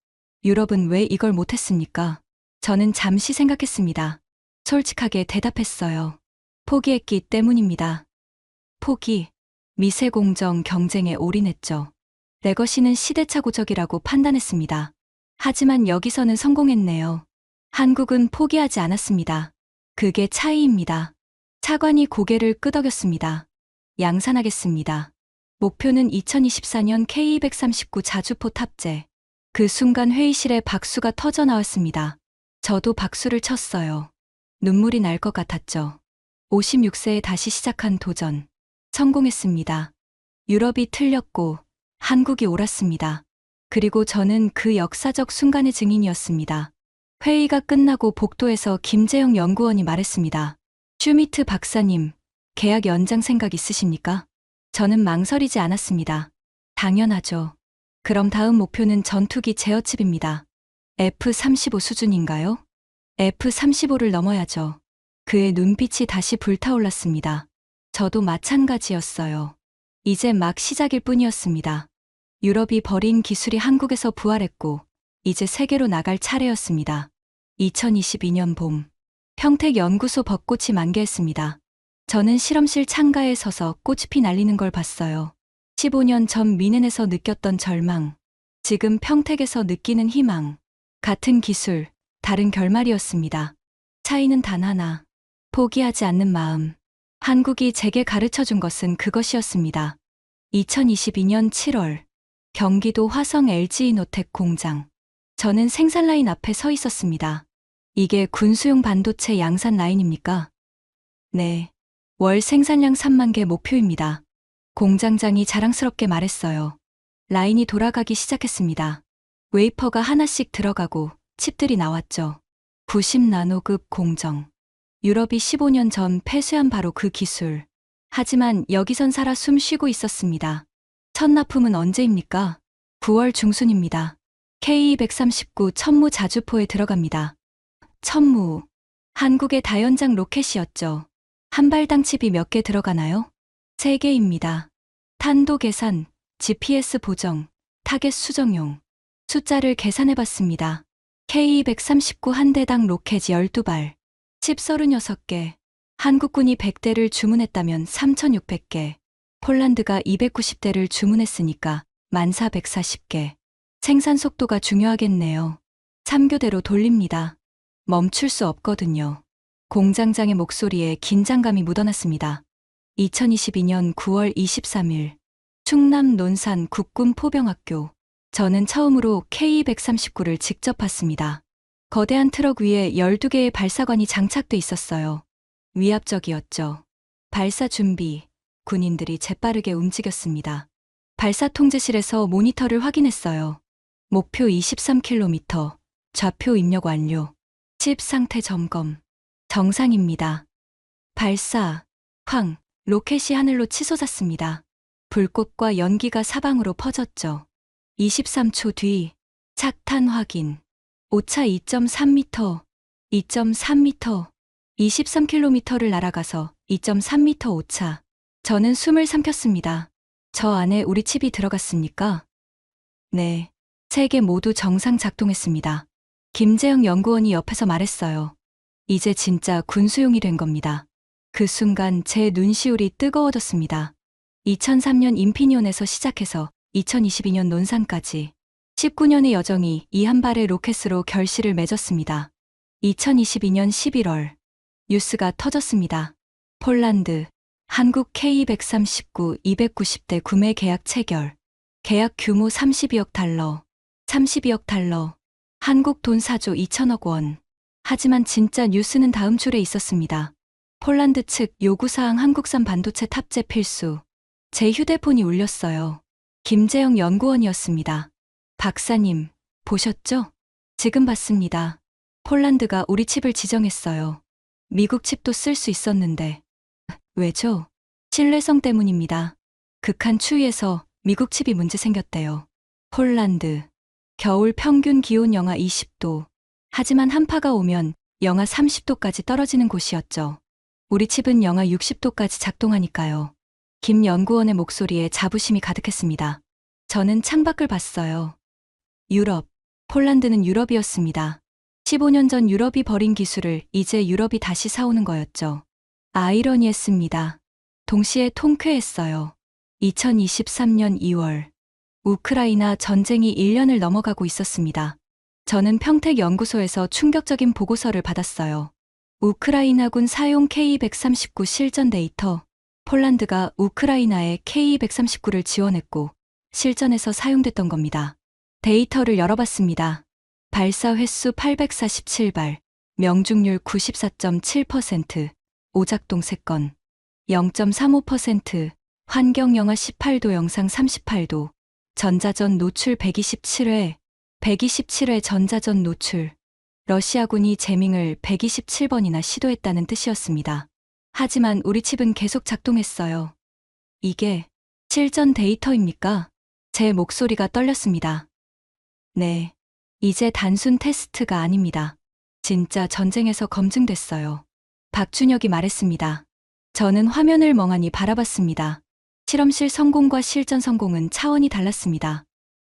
유럽은 왜 이걸 못했습니까? 저는 잠시 생각했습니다. 솔직하게 대답했어요. 포기했기 때문입니다. 포기. 미세공정 경쟁에 올인했죠. 레거시는 시대착오적이라고 판단했습니다. 하지만 여기서는 성공했네요. 한국은 포기하지 않았습니다. 그게 차이입니다. 차관이 고개를 끄덕였습니다. 양산하겠습니다. 목표는 2024년 K239 자주포 탑재. 그 순간 회의실에 박수가 터져 나왔습니다. 저도 박수를 쳤어요. 눈물이 날 것 같았죠. 56세에 다시 시작한 도전. 성공했습니다. 유럽이 틀렸고 한국이 옳았습니다. 그리고 저는 그 역사적 순간의 증인이었습니다. 회의가 끝나고 복도에서 김재영 연구원이 말했습니다. 슈미트 박사님, 계약 연장 생각 있으십니까? 저는 망설이지 않았습니다. 당연하죠. 그럼 다음 목표는 전투기 제어칩입니다. F-35 수준인가요? F-35를 넘어야죠. 그의 눈빛이 다시 불타올랐습니다. 저도 마찬가지였어요. 이제 막 시작일 뿐이었습니다. 유럽이 버린 기술이 한국에서 부활했고, 이제 세계로 나갈 차례였습니다. 2022년 봄, 평택연구소 벚꽃이 만개했습니다. 저는 실험실 창가에 서서 꽃잎이 날리는 걸 봤어요. 15년 전 미넨에서 느꼈던 절망, 지금 평택에서 느끼는 희망. 같은 기술, 다른 결말이었습니다. 차이는 단 하나, 포기하지 않는 마음. 한국이 제게 가르쳐 준 것은 그것이었습니다. 2022년 7월, 경기도 화성 LG이노텍 공장. 저는 생산 라인 앞에 서 있었습니다. 이게 군수용 반도체 양산 라인입니까? 네. 월 생산량 3만 개 목표입니다. 공장장이 자랑스럽게 말했어요. 라인이 돌아가기 시작했습니다. 웨이퍼가 하나씩 들어가고 칩들이 나왔죠. 90나노급 공정. 유럽이 15년 전 폐쇄한 바로 그 기술. 하지만 여기선 살아 숨 쉬고 있었습니다. 첫 납품은 언제입니까? 9월 중순입니다. K239 천무 자주포에 들어갑니다. 천무. 한국의 다연장 로켓이었죠. 한 발당 칩이 몇 개 들어가나요? 3개입니다. 탄도 계산, GPS 보정, 타겟 수정용. 숫자를 계산해봤습니다. K239 한 대당 로켓 12발, 칩 36개. 한국군이 100대를 주문했다면 3,600개. 폴란드가 290대를 주문했으니까 1440개. 생산 속도가 중요하겠네요. 3교대로 돌립니다. 멈출 수 없거든요. 공장장의 목소리에 긴장감이 묻어났습니다. 2022년 9월 23일, 충남 논산 국군 포병학교. 저는 처음으로 K239를 직접 봤습니다. 거대한 트럭 위에 12개의 발사관이 장착돼 있었어요. 위압적이었죠. 발사 준비, 군인들이 재빠르게 움직였습니다. 발사 통제실에서 모니터를 확인했어요. 목표 23km, 좌표 입력 완료. 칩 상태 점검. 정상입니다. 발사, 쾅, 로켓이 하늘로 치솟았습니다. 불꽃과 연기가 사방으로 퍼졌죠. 23초 뒤, 착탄 확인. 오차 2.3m, 2.3m, 23km를 날아가서 2.3m 오차. 저는 숨을 삼켰습니다. 저 안에 우리 칩이 들어갔습니까? 네. 3개 모두 정상 작동했습니다. 김재영 연구원이 옆에서 말했어요. 이제 진짜 군수용이 된 겁니다. 그 순간 제 눈시울이 뜨거워졌습니다. 2003년 인피니온에서 시작해서 2022년 논산까지 19년의 여정이 이 한 발의 로켓으로 결실을 맺었습니다. 2022년 11월 뉴스가 터졌습니다. 폴란드, 한국 K239 290대 구매 계약 체결. 계약 규모 32억 달러. 32억 달러. 한국 돈 4조 2천억 원. 하지만 진짜 뉴스는 다음 줄에 있었습니다. 폴란드 측 요구사항 한국산 반도체 탑재 필수. 제 휴대폰이 울렸어요. 김재영 연구원이었습니다. 박사님, 보셨죠? 지금 봤습니다. 폴란드가 우리 칩을 지정했어요. 미국 칩도 쓸 수 있었는데. 왜죠? 신뢰성 때문입니다. 극한 추위에서 미국 칩이 문제 생겼대요. 폴란드. 겨울 평균 기온 영하 20도. 하지만 한파가 오면 영하 30도까지 떨어지는 곳이었죠. 우리 칩은 영하 60도까지 작동하니까요. 김 연구원의 목소리에 자부심이 가득했습니다. 저는 창밖을 봤어요. 유럽, 폴란드는 유럽이었습니다. 15년 전 유럽이 버린 기술을 이제 유럽이 다시 사오는 거였죠. 아이러니했습니다. 동시에 통쾌했어요. 2023년 2월, 우크라이나 전쟁이 1년을 넘어가고 있었습니다. 저는 평택연구소에서 충격적인 보고서를 받았어요. 우크라이나군 사용 K-139 실전 데이터. 폴란드가 우크라이나에 K-139를 지원했고 실전에서 사용됐던 겁니다. 데이터를 열어봤습니다. 발사 횟수 847발, 명중률 94.7%, 오작동 3건, 0.35%, 환경영하 18도 영상 38도, 전자전 노출 127회, 127회 전자전 노출. 러시아군이 재밍을 127번이나 시도했다는 뜻이었습니다. 하지만 우리 칩은 계속 작동했어요. 이게 실전 데이터입니까? 제 목소리가 떨렸습니다. 네. 이제 단순 테스트가 아닙니다. 진짜 전쟁에서 검증됐어요. 박준혁이 말했습니다. 저는 화면을 멍하니 바라봤습니다. 실험실 성공과 실전 성공은 차원이 달랐습니다.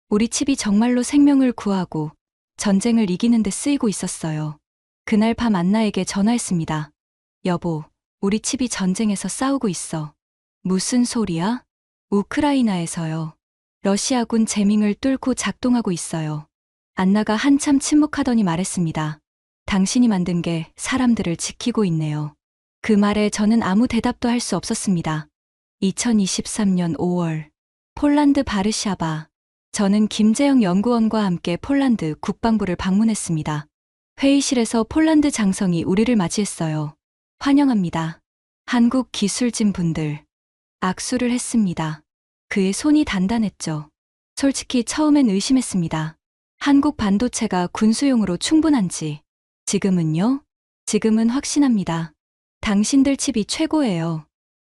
우리 칩이 정말로 생명을 구하고 전쟁을 이기는 데 쓰이고 있었어요. 그날 밤 안나에게 전화했습니다. 여보, 우리 칩이 전쟁에서 싸우고 있어. 무슨 소리야? 우크라이나에서요. 러시아군 재밍을 뚫고 작동하고 있어요. 안나가 한참 침묵하더니 말했습니다. 당신이 만든 게 사람들을 지키고 있네요. 그 말에 저는 아무 대답도 할 수 없었습니다. 2023년 5월, 폴란드 바르샤바. 저는 김재영 연구원과 함께 폴란드 국방부를 방문했습니다. 회의실에서 폴란드 장성이 우리를 맞이했어요. 환영합니다. 한국 기술진 분들. 악수를 했습니다. 그의 손이 단단했죠. 솔직히 처음엔 의심했습니다. 한국 반도체가 군수용으로 충분한지. 지금은요? 지금은 확신합니다. 당신들 칩이 최고예요.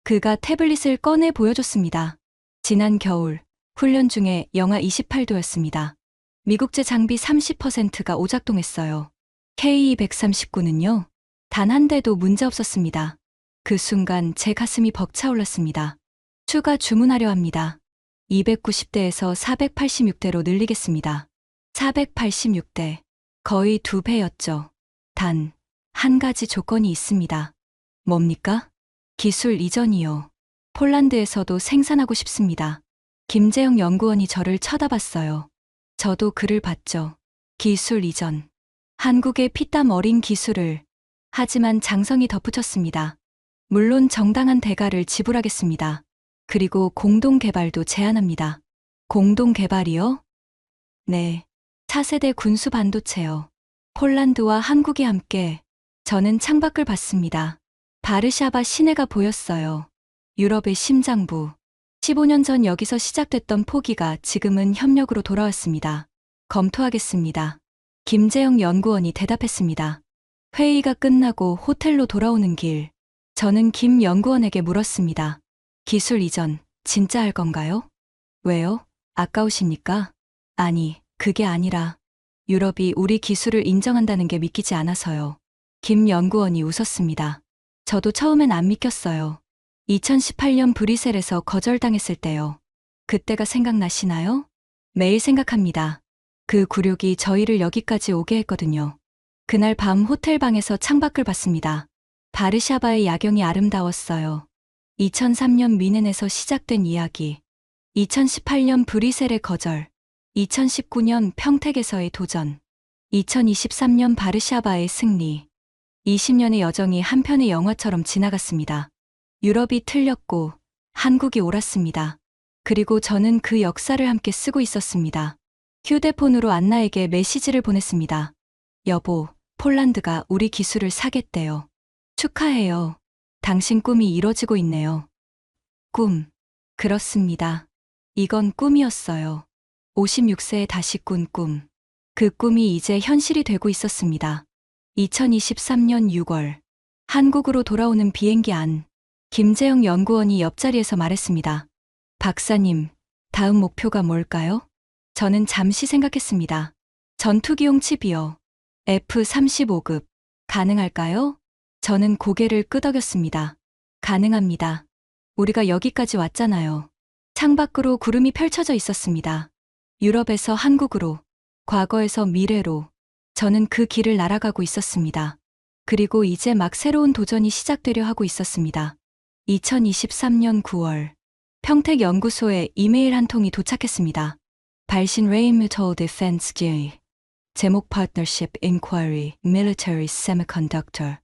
그가 태블릿을 꺼내 보여줬습니다. 지난 겨울, 훈련 중에 영하 28도였습니다. 미국제 장비 30%가 오작동했어요. K-139는요? 단 한 대도 문제 없었습니다. 그 순간 제 가슴이 벅차올랐습니다. 추가 주문하려 합니다. 290대에서 486대로 늘리겠습니다. 486대. 거의 2배였죠. 단, 한 가지 조건이 있습니다. 뭡니까? 기술 이전이요. 폴란드에서도 생산하고 싶습니다. 김재영 연구원이 저를 쳐다봤어요. 저도 그를 봤죠. 기술 이전. 한국의 피땀 어린 기술을. 하지만 장성이 덧붙였습니다. 물론 정당한 대가를 지불하겠습니다. 그리고 공동 개발도 제안합니다. 공동 개발이요? 네. 차세대 군수 반도체요. 폴란드와 한국이 함께. 저는 창밖을 봤습니다. 바르샤바 시내가 보였어요. 유럽의 심장부. 15년 전 여기서 시작됐던 포기가 지금은 협력으로 돌아왔습니다. 검토하겠습니다. 김재영 연구원이 대답했습니다. 회의가 끝나고 호텔로 돌아오는 길. 저는 김 연구원에게 물었습니다. 기술 이전, 진짜 할 건가요? 왜요? 아까우십니까? 아니, 그게 아니라 유럽이 우리 기술을 인정한다는 게 믿기지 않아서요. 김 연구원이 웃었습니다. 저도 처음엔 안 믿겼어요. 2018년 브뤼셀에서 거절당했을 때요. 그때가 생각나시나요? 매일 생각합니다. 그 굴욕이 저희를 여기까지 오게 했거든요. 그날 밤 호텔방에서 창밖을 봤습니다. 바르샤바의 야경이 아름다웠어요. 2003년 뮌헨에서 시작된 이야기. 2018년 브뤼셀의 거절. 2019년 평택에서의 도전. 2023년 바르샤바의 승리. 20년의 여정이 한 편의 영화처럼 지나갔습니다. 유럽이 틀렸고 한국이 옳았습니다. 그리고 저는 그 역사를 함께 쓰고 있었습니다. 휴대폰으로 안나에게 메시지를 보냈습니다. 여보, 폴란드가 우리 기술을 사겠대요. 축하해요. 당신 꿈이 이뤄지고 있네요. 꿈. 그렇습니다. 이건 꿈이었어요. 56세에 다시 꾼 꿈. 그 꿈이 이제 현실이 되고 있었습니다. 2023년 6월. 한국으로 돌아오는 비행기 안. 김재영 연구원이 옆자리에서 말했습니다. 박사님, 다음 목표가 뭘까요? 저는 잠시 생각했습니다. 전투기용 칩이요. F-35급. 가능할까요? 저는 고개를 끄덕였습니다. 가능합니다. 우리가 여기까지 왔잖아요. 창밖으로 구름이 펼쳐져 있었습니다. 유럽에서 한국으로, 과거에서 미래로, 저는 그 길을 날아가고 있었습니다. 그리고 이제 막 새로운 도전이 시작되려 하고 있었습니다. 2023년 9월, 평택연구소에 이메일 한 통이 도착했습니다. 발신 Rheinmetall Defense GmbH 제목 Partnership Inquiry Military Semiconductor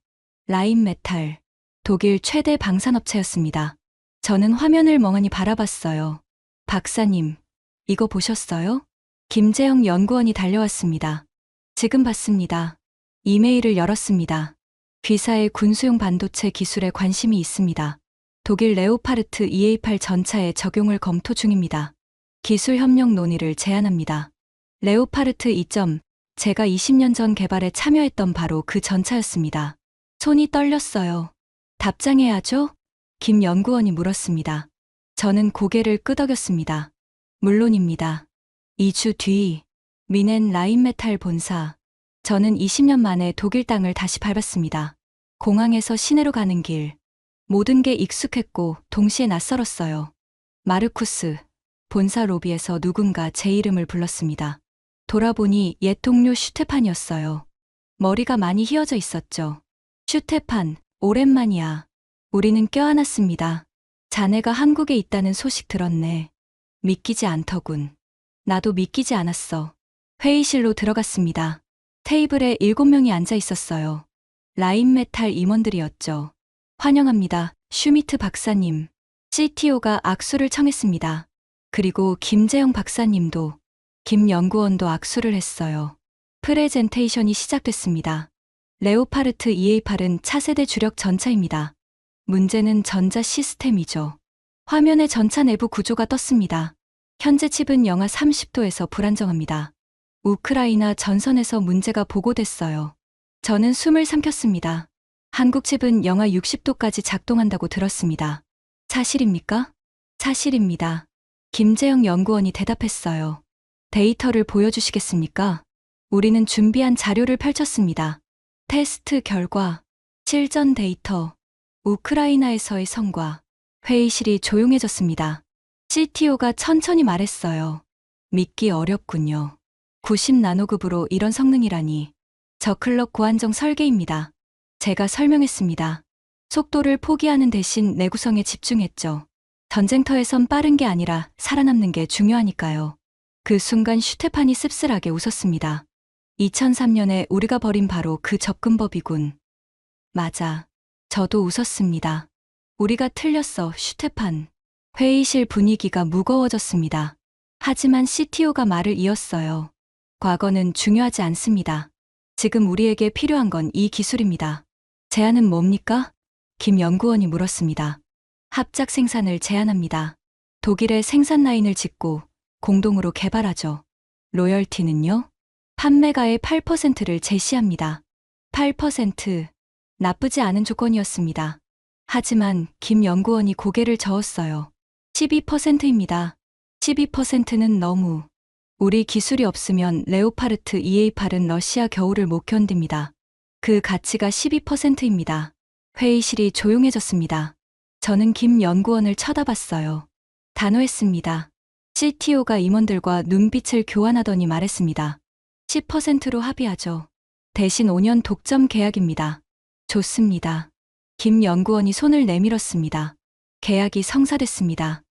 라인메탈 독일 최대 방산업체였습니다. 저는 화면을 멍하니 바라봤어요. 박사님, 이거 보셨어요? 김재영 연구원이 달려왔습니다. 지금 봤습니다. 이메일을 열었습니다. 귀사의 군수용 반도체 기술에 관심이 있습니다. 독일 레오파르트 EA8 전차의 적용을 검토 중입니다. 기술 협력 논의를 제안합니다. 레오파르트 2점, 제가 20년 전 개발에 참여했던 바로 그 전차였습니다. 손이 떨렸어요. 답장해야죠? 김 연구원이 물었습니다. 저는 고개를 끄덕였습니다. 물론입니다. 2주 뒤, 미넨 라인메탈 본사. 저는 20년 만에 독일 땅을 다시 밟았습니다. 공항에서 시내로 가는 길. 모든 게 익숙했고 동시에 낯설었어요. 마르쿠스, 본사 로비에서 누군가 제 이름을 불렀습니다. 돌아보니 옛 동료 슈테판이었어요. 머리가 많이 휘어져 있었죠. 슈테판, 오랜만이야. 우리는 껴안았습니다. 자네가 한국에 있다는 소식 들었네. 믿기지 않더군. 나도 믿기지 않았어. 회의실로 들어갔습니다. 테이블에 7명이 앉아 있었어요. 라인메탈 임원들이었죠. 환영합니다, 슈미트 박사님. CTO가 악수를 청했습니다. 그리고 김재영 박사님도, 김 연구원도 악수를 했어요. 프레젠테이션이 시작됐습니다. 레오파르트 EA8은 차세대 주력 전차입니다. 문제는 전자 시스템이죠. 화면에 전차 내부 구조가 떴습니다. 현재 칩은 영하 30도에서 불안정합니다. 우크라이나 전선에서 문제가 보고됐어요. 저는 숨을 삼켰습니다. 한국 칩은 영하 60도까지 작동한다고 들었습니다. 사실입니까? 사실입니다. 김재영 연구원이 대답했어요. 데이터를 보여주시겠습니까? 우리는 준비한 자료를 펼쳤습니다. 테스트 결과, 실전 데이터, 우크라이나에서의 성과. 회의실이 조용해졌습니다. CTO가 천천히 말했어요. 믿기 어렵군요. 90나노급으로 이런 성능이라니. 저클럭 고안정 설계입니다. 제가 설명했습니다. 속도를 포기하는 대신 내구성에 집중했죠. 전쟁터에선 빠른 게 아니라 살아남는 게 중요하니까요. 그 순간 슈테판이 씁쓸하게 웃었습니다. 2003년에 우리가 벌인 바로 그 접근법이군. 맞아. 저도 웃었습니다. 우리가 틀렸어, 슈테판. 회의실 분위기가 무거워졌습니다. 하지만 CTO가 말을 이었어요. 과거는 중요하지 않습니다. 지금 우리에게 필요한 건 이 기술입니다. 제안은 뭡니까? 김 연구원이 물었습니다. 합작 생산을 제안합니다. 독일에 생산 라인을 짓고 공동으로 개발하죠. 로열티는요? 판매가의 8%를 제시합니다. 8%. 나쁘지 않은 조건이었습니다. 하지만 김 연구원이 고개를 저었어요. 12%입니다. 12%는 너무. 우리 기술이 없으면 레오파르트 EA8은 러시아 겨울을 못 견딥니다. 그 가치가 12%입니다. 회의실이 조용해졌습니다. 저는 김 연구원을 쳐다봤어요. 단호했습니다. CTO가 임원들과 눈빛을 교환하더니 말했습니다. 10%로 합의하죠. 대신 5년 독점 계약입니다. 좋습니다. 김 연구원이 손을 내밀었습니다. 계약이 성사됐습니다.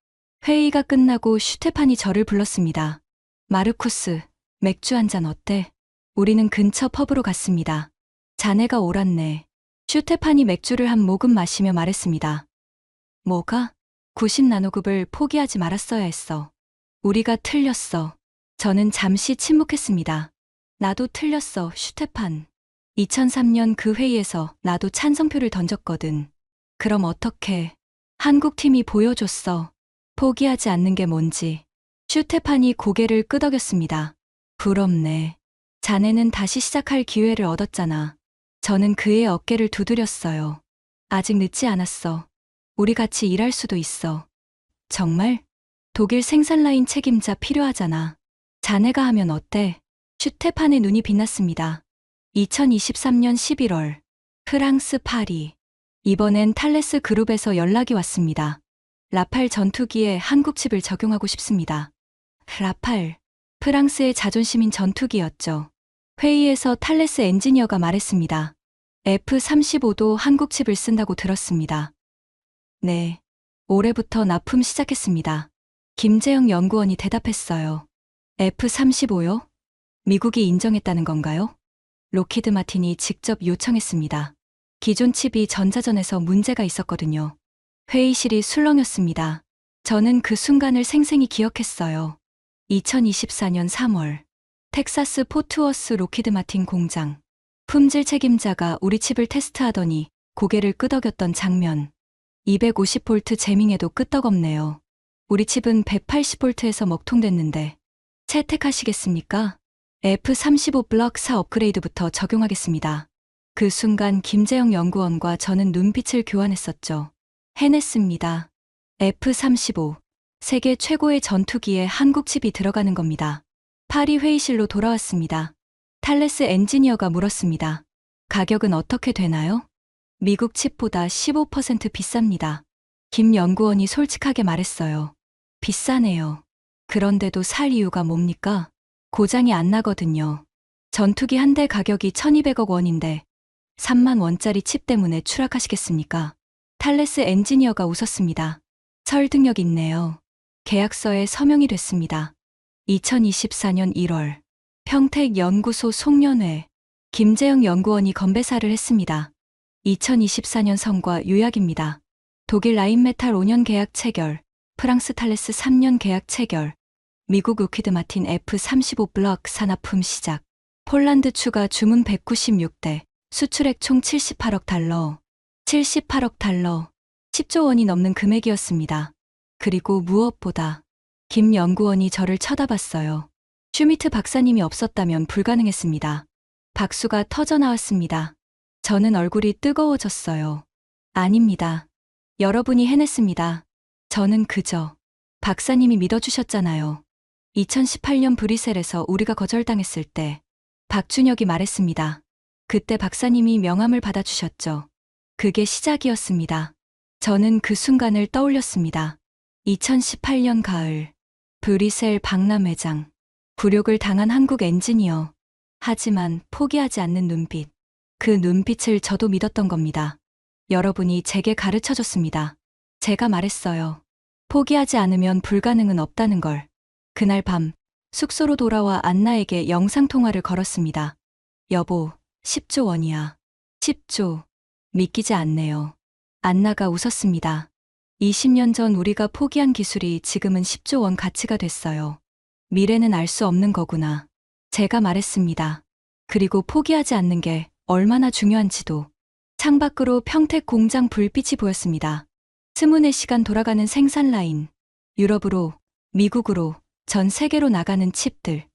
회의가 끝나고 슈테판이 저를 불렀습니다. 마르쿠스, 맥주 한 잔 어때? 우리는 근처 펍으로 갔습니다. 자네가 옳았네. 슈테판이 맥주를 한 모금 마시며 말했습니다. 뭐가? 90나노급을 포기하지 말았어야 했어. 우리가 틀렸어. 저는 잠시 침묵했습니다. 나도 틀렸어, 슈테판. 2003년 그 회의에서 나도 찬성표를 던졌거든. 그럼 어떻게? 한국팀이 보여줬어. 포기하지 않는 게 뭔지. 슈테판이 고개를 끄덕였습니다. 부럽네. 자네는 다시 시작할 기회를 얻었잖아. 저는 그의 어깨를 두드렸어요. 아직 늦지 않았어. 우리 같이 일할 수도 있어. 정말? 독일 생산 라인 책임자 필요하잖아. 자네가 하면 어때? 슈테판의 눈이 빛났습니다. 2023년 11월, 프랑스 파리. 이번엔 탈레스 그룹에서 연락이 왔습니다. 라팔 전투기에 한국 칩을 적용하고 싶습니다. 라팔, 프랑스의 자존심인 전투기였죠. 회의에서 탈레스 엔지니어가 말했습니다. F-35도 한국 칩을 쓴다고 들었습니다. 네. 올해부터 납품 시작했습니다. 김재영 연구원이 대답했어요. F-35요? 미국이 인정했다는 건가요? 로키드 마틴이 직접 요청했습니다. 기존 칩이 전자전에서 문제가 있었거든요. 회의실이 술렁였습니다. 저는 그 순간을 생생히 기억했어요. 2024년 3월, 텍사스 포트워스 로키드 마틴 공장. 품질 책임자가 우리 칩을 테스트하더니 고개를 끄덕였던 장면. 250V 재밍에도 끄떡없네요. 우리 칩은 180V에서 먹통됐는데 채택하시겠습니까? F-35 블럭 4 업그레이드부터 적용하겠습니다. 그 순간 김재영 연구원과 저는 눈빛을 교환했었죠. 해냈습니다. F-35. 세계 최고의 전투기에 한국 칩이 들어가는 겁니다. 파리 회의실로 돌아왔습니다. 탈레스 엔지니어가 물었습니다. 가격은 어떻게 되나요? 미국 칩보다 15% 비쌉니다. 김 연구원이 솔직하게 말했어요. 비싸네요. 그런데도 살 이유가 뭡니까? 고장이 안 나거든요. 전투기 한 대 가격이 1200억 원인데 3만 원짜리 칩 때문에 추락하시겠습니까? 탈레스 엔지니어가 웃었습니다. 설득력 있네요. 계약서에 서명이 됐습니다. 2024년 1월 평택연구소 송년회 김재영 연구원이 건배사를 했습니다. 2024년 성과 요약입니다. 독일 라인메탈 5년 계약 체결, 프랑스 탈레스 3년 계약 체결, 미국 로키드 마틴 F-35 블럭 산납품 시작, 폴란드 추가 주문 196대, 수출액 총 78억 달러, 78억 달러, 10조 원이 넘는 금액이었습니다. 그리고 무엇보다 김 연구원이 저를 쳐다봤어요. 슈미트 박사님이 없었다면 불가능했습니다. 박수가 터져 나왔습니다. 저는 얼굴이 뜨거워졌어요. 아닙니다. 여러분이 해냈습니다. 저는 그저 박사님이 믿어주셨잖아요. 2018년 브뤼셀에서 우리가 거절당했을 때 박준혁이 말했습니다. 그때 박사님이 명함을 받아주셨죠. 그게 시작이었습니다. 저는 그 순간을 떠올렸습니다. 2018년 가을, 브뤼셀 박람회장, 굴욕을 당한 한국 엔지니어. 하지만 포기하지 않는 눈빛. 그 눈빛을 저도 믿었던 겁니다. 여러분이 제게 가르쳐줬습니다. 제가 말했어요. 포기하지 않으면 불가능은 없다는 걸. 그날 밤, 숙소로 돌아와 안나에게 영상통화를 걸었습니다. 여보, 10조 원이야. 10조. 믿기지 않네요. 안나가 웃었습니다. 20년 전 우리가 포기한 기술이 지금은 10조 원 가치가 됐어요. 미래는 알 수 없는 거구나. 제가 말했습니다. 그리고 포기하지 않는 게 얼마나 중요한지도. 창밖으로 평택 공장 불빛이 보였습니다. 24시간 돌아가는 생산 라인. 유럽으로, 미국으로, 전 세계로 나가는 칩들.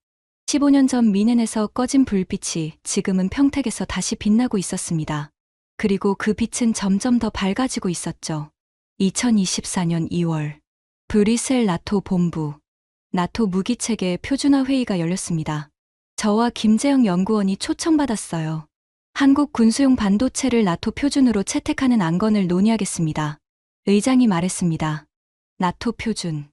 15년 전 미넨에서 꺼진 불빛이 지금은 평택에서 다시 빛나고 있었습니다. 그리고 그 빛은 점점 더 밝아지고 있었죠. 2024년 2월, 브뤼셀 나토 본부, 나토 무기체계 표준화 회의가 열렸습니다. 저와 김재영 연구원이 초청받았어요. 한국 군수용 반도체를 나토 표준으로 채택하는 안건을 논의하겠습니다. 의장이 말했습니다. 나토 표준.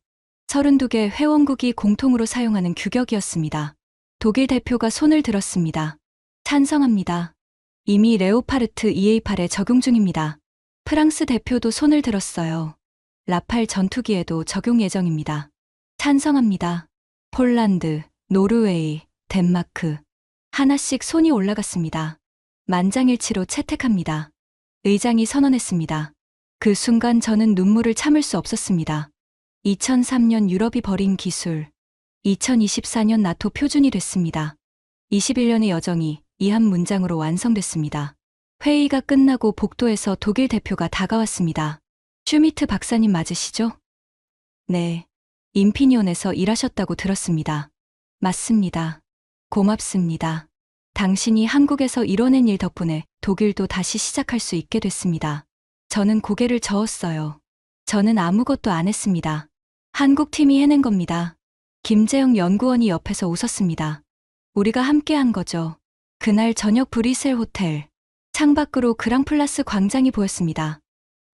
32개 회원국이 공통으로 사용하는 규격이었습니다. 독일 대표가 손을 들었습니다. 찬성합니다. 이미 레오파르트 EA8에 적용 중입니다. 프랑스 대표도 손을 들었어요. 라팔 전투기에도 적용 예정입니다. 찬성합니다. 폴란드, 노르웨이, 덴마크. 하나씩 손이 올라갔습니다. 만장일치로 채택합니다. 의장이 선언했습니다. 그 순간 저는 눈물을 참을 수 없었습니다. 2003년 유럽이 버린 기술. 2024년 나토 표준이 됐습니다. 21년의 여정이 이 한 문장으로 완성됐습니다. 회의가 끝나고 복도에서 독일 대표가 다가왔습니다. 슈미트 박사님 맞으시죠? 네. 인피니온에서 일하셨다고 들었습니다. 맞습니다. 고맙습니다. 당신이 한국에서 이뤄낸 일 덕분에 독일도 다시 시작할 수 있게 됐습니다. 저는 고개를 저었어요. 저는 아무것도 안 했습니다. 한국 팀이 해낸 겁니다. 김재영 연구원이 옆에서 웃었습니다. 우리가 함께 한 거죠. 그날 저녁 브뤼셀 호텔. 창밖으로 그랑플라스 광장이 보였습니다.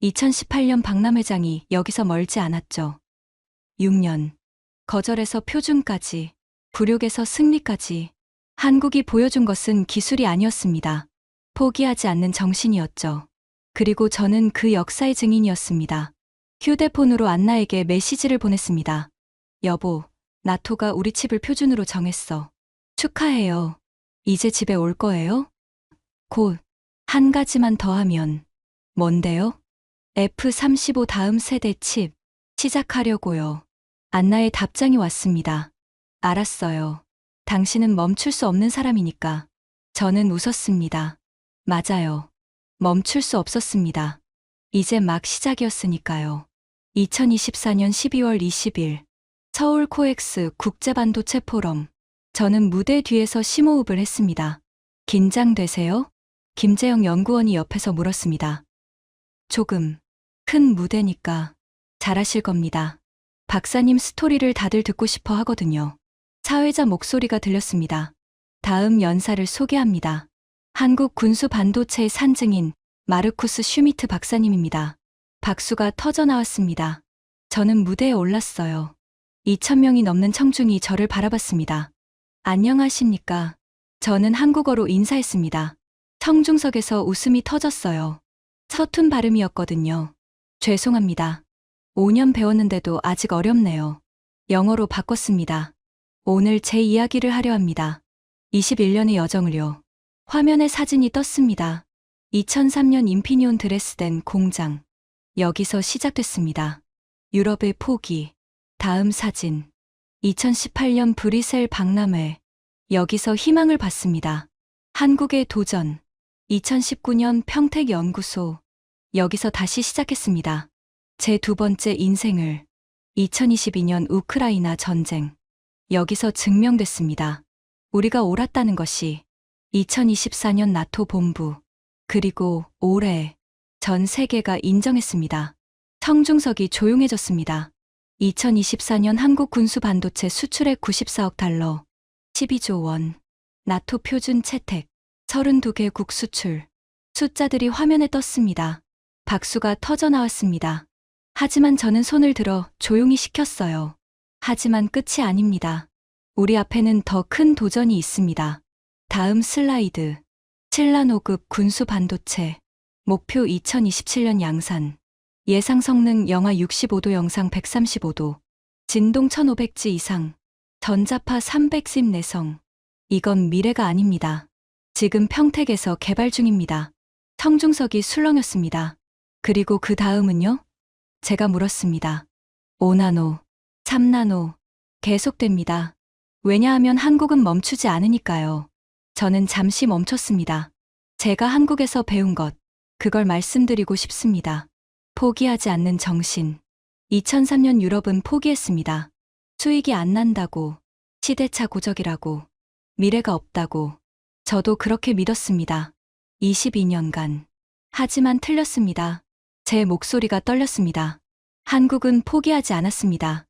2018년 박람회장이 여기서 멀지 않았죠. 6년. 거절에서 표준까지, 굴욕에서 승리까지. 한국이 보여준 것은 기술이 아니었습니다. 포기하지 않는 정신이었죠. 그리고 저는 그 역사의 증인이었습니다. 휴대폰으로 안나에게 메시지를 보냈습니다. 여보, 나토가 우리 칩을 표준으로 정했어. 축하해요. 이제 집에 올 거예요? 곧. 한 가지만 더 하면. 뭔데요? F-35 다음 세대 칩. 시작하려고요. 안나의 답장이 왔습니다. 알았어요. 당신은 멈출 수 없는 사람이니까. 저는 웃었습니다. 맞아요. 멈출 수 없었습니다. 이제 막 시작이었으니까요. 2024년 12월 20일. 서울 코엑스 국제반도체 포럼. 저는 무대 뒤에서 심호흡을 했습니다. 긴장되세요? 김재영 연구원이 옆에서 물었습니다. 조금. 큰 무대니까. 잘하실 겁니다. 박사님 스토리를 다들 듣고 싶어 하거든요. 사회자 목소리가 들렸습니다. 다음 연사를 소개합니다. 한국 군수 반도체의 산증인 마르쿠스 슈미트 박사님입니다. 박수가 터져 나왔습니다. 저는 무대에 올랐어요. 2,000명이 넘는 청중이 저를 바라봤습니다. 안녕하십니까. 저는 한국어로 인사했습니다. 청중석에서 웃음이 터졌어요. 서툰 발음이었거든요. 죄송합니다. 5년 배웠는데도 아직 어렵네요. 영어로 바꿨습니다. 오늘 제 이야기를 하려 합니다. 21년의 여정을요. 화면에 사진이 떴습니다. 2003년 인피니온 드레스덴 공장. 여기서 시작됐습니다. 유럽의 포기. 다음 사진. 2018년 브뤼셀 박람회. 여기서 희망을 봤습니다. 한국의 도전. 2019년 평택연구소. 여기서 다시 시작했습니다. 제 두 번째 인생을. 2022년 우크라이나 전쟁. 여기서 증명됐습니다. 우리가 옳았다는 것이. 2024년 나토 본부. 그리고 올해 전 세계가 인정했습니다. 청중석이 조용해졌습니다. 2024년 한국 군수 반도체 수출액 94억 달러, 12조 원, 나토 표준 채택, 32개국 수출. 숫자들이 화면에 떴습니다. 박수가 터져 나왔습니다. 하지만 저는 손을 들어 조용히 시켰어요. 하지만 끝이 아닙니다. 우리 앞에는 더 큰 도전이 있습니다. 다음 슬라이드. 7나노급 군수 반도체. 목표 2027년 양산. 예상 성능 영하 65도 영상 135도. 진동 1500G 이상. 전자파 300심 내성. 이건 미래가 아닙니다. 지금 평택에서 개발 중입니다. 청중석이 술렁였습니다. 그리고 그 다음은요? 제가 물었습니다. 5나노, 3나노. 계속됩니다. 왜냐하면 한국은 멈추지 않으니까요. 저는 잠시 멈췄습니다. 제가 한국에서 배운 것, 그걸 말씀드리고 싶습니다. 포기하지 않는 정신. 2003년 유럽은 포기했습니다. 수익이 안 난다고, 시대착 고적이라고, 미래가 없다고. 저도 그렇게 믿었습니다. 22년간. 하지만 틀렸습니다. 제 목소리가 떨렸습니다. 한국은 포기하지 않았습니다.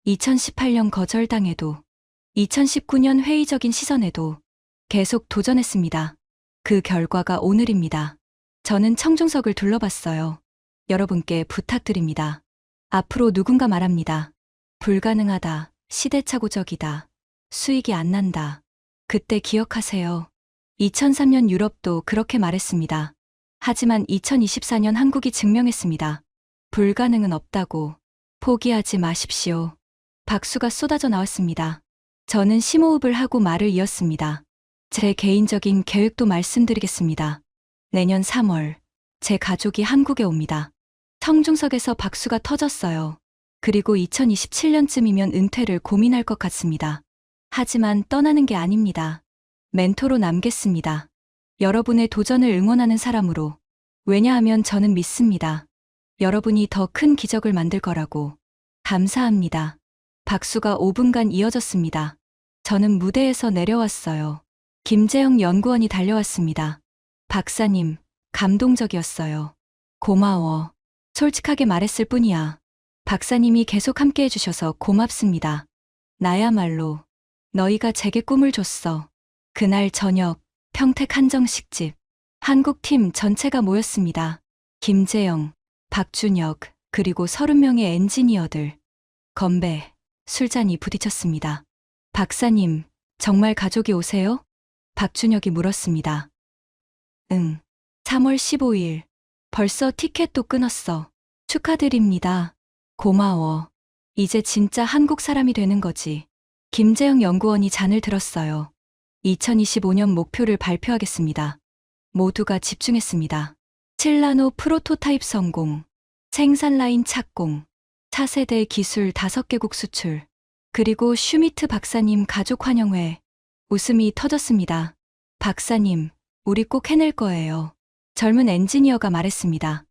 2018년 거절당해도, 2019년 회의적인 시선에도 계속 도전했습니다. 그 결과가 오늘입니다. 저는 청중석을 둘러봤어요. 여러분께 부탁드립니다. 앞으로 누군가 말합니다. 불가능하다, 시대착오적이다, 수익이 안 난다. 그때 기억하세요. 2003년 유럽도 그렇게 말했습니다. 하지만 2024년 한국이 증명했습니다. 불가능은 없다고. 포기하지 마십시오. 박수가 쏟아져 나왔습니다. 저는 심호흡을 하고 말을 이었습니다. 제 개인적인 계획도 말씀드리겠습니다. 내년 3월, 제 가족이 한국에 옵니다. 청중석에서 박수가 터졌어요. 그리고 2027년쯤이면 은퇴를 고민할 것 같습니다. 하지만 떠나는 게 아닙니다. 멘토로 남겠습니다. 여러분의 도전을 응원하는 사람으로. 왜냐하면 저는 믿습니다. 여러분이 더 큰 기적을 만들 거라고. 감사합니다. 박수가 5분간 이어졌습니다. 저는 무대에서 내려왔어요. 김재영 연구원이 달려왔습니다. 박사님, 감동적이었어요. 고마워. 솔직하게 말했을 뿐이야. 박사님이 계속 함께 해주셔서 고맙습니다. 나야말로. 너희가 제게 꿈을 줬어. 그날 저녁, 평택 한정식집. 한국팀 전체가 모였습니다. 김재영, 박준혁, 그리고 30명의 엔지니어들. 건배, 술잔이 부딪혔습니다. 박사님, 정말 가족이 오세요? 박준혁이 물었습니다. 응. 3월 15일. 벌써 티켓도 끊었어. 축하드립니다. 고마워. 이제 진짜 한국 사람이 되는 거지. 김재영 연구원이 잔을 들었어요. 2025년 목표를 발표하겠습니다. 모두가 집중했습니다. 7나노 프로토타입 성공, 생산 라인 착공, 차세대 기술 5개국 수출, 그리고 슈미트 박사님 가족 환영회. 웃음이 터졌습니다. 박사님, 우리 꼭 해낼 거예요. 젊은 엔지니어가 말했습니다.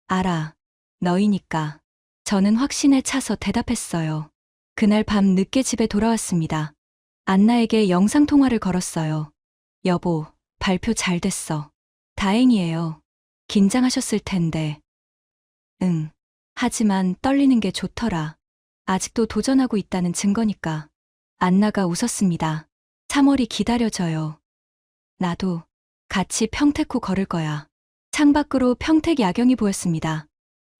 알아. 너희니까. 저는 확신에 차서 대답했어요. 그날 밤 늦게 집에 돌아왔습니다. 안나에게 영상통화를 걸었어요. 여보, 발표 잘 됐어. 다행이에요. 긴장하셨을 텐데. 응. 하지만 떨리는 게 좋더라. 아직도 도전하고 있다는 증거니까. 안나가 웃었습니다. 3월이 기다려져요. 나도 같이 평택호 걸을 거야. 창밖으로 평택 야경이 보였습니다.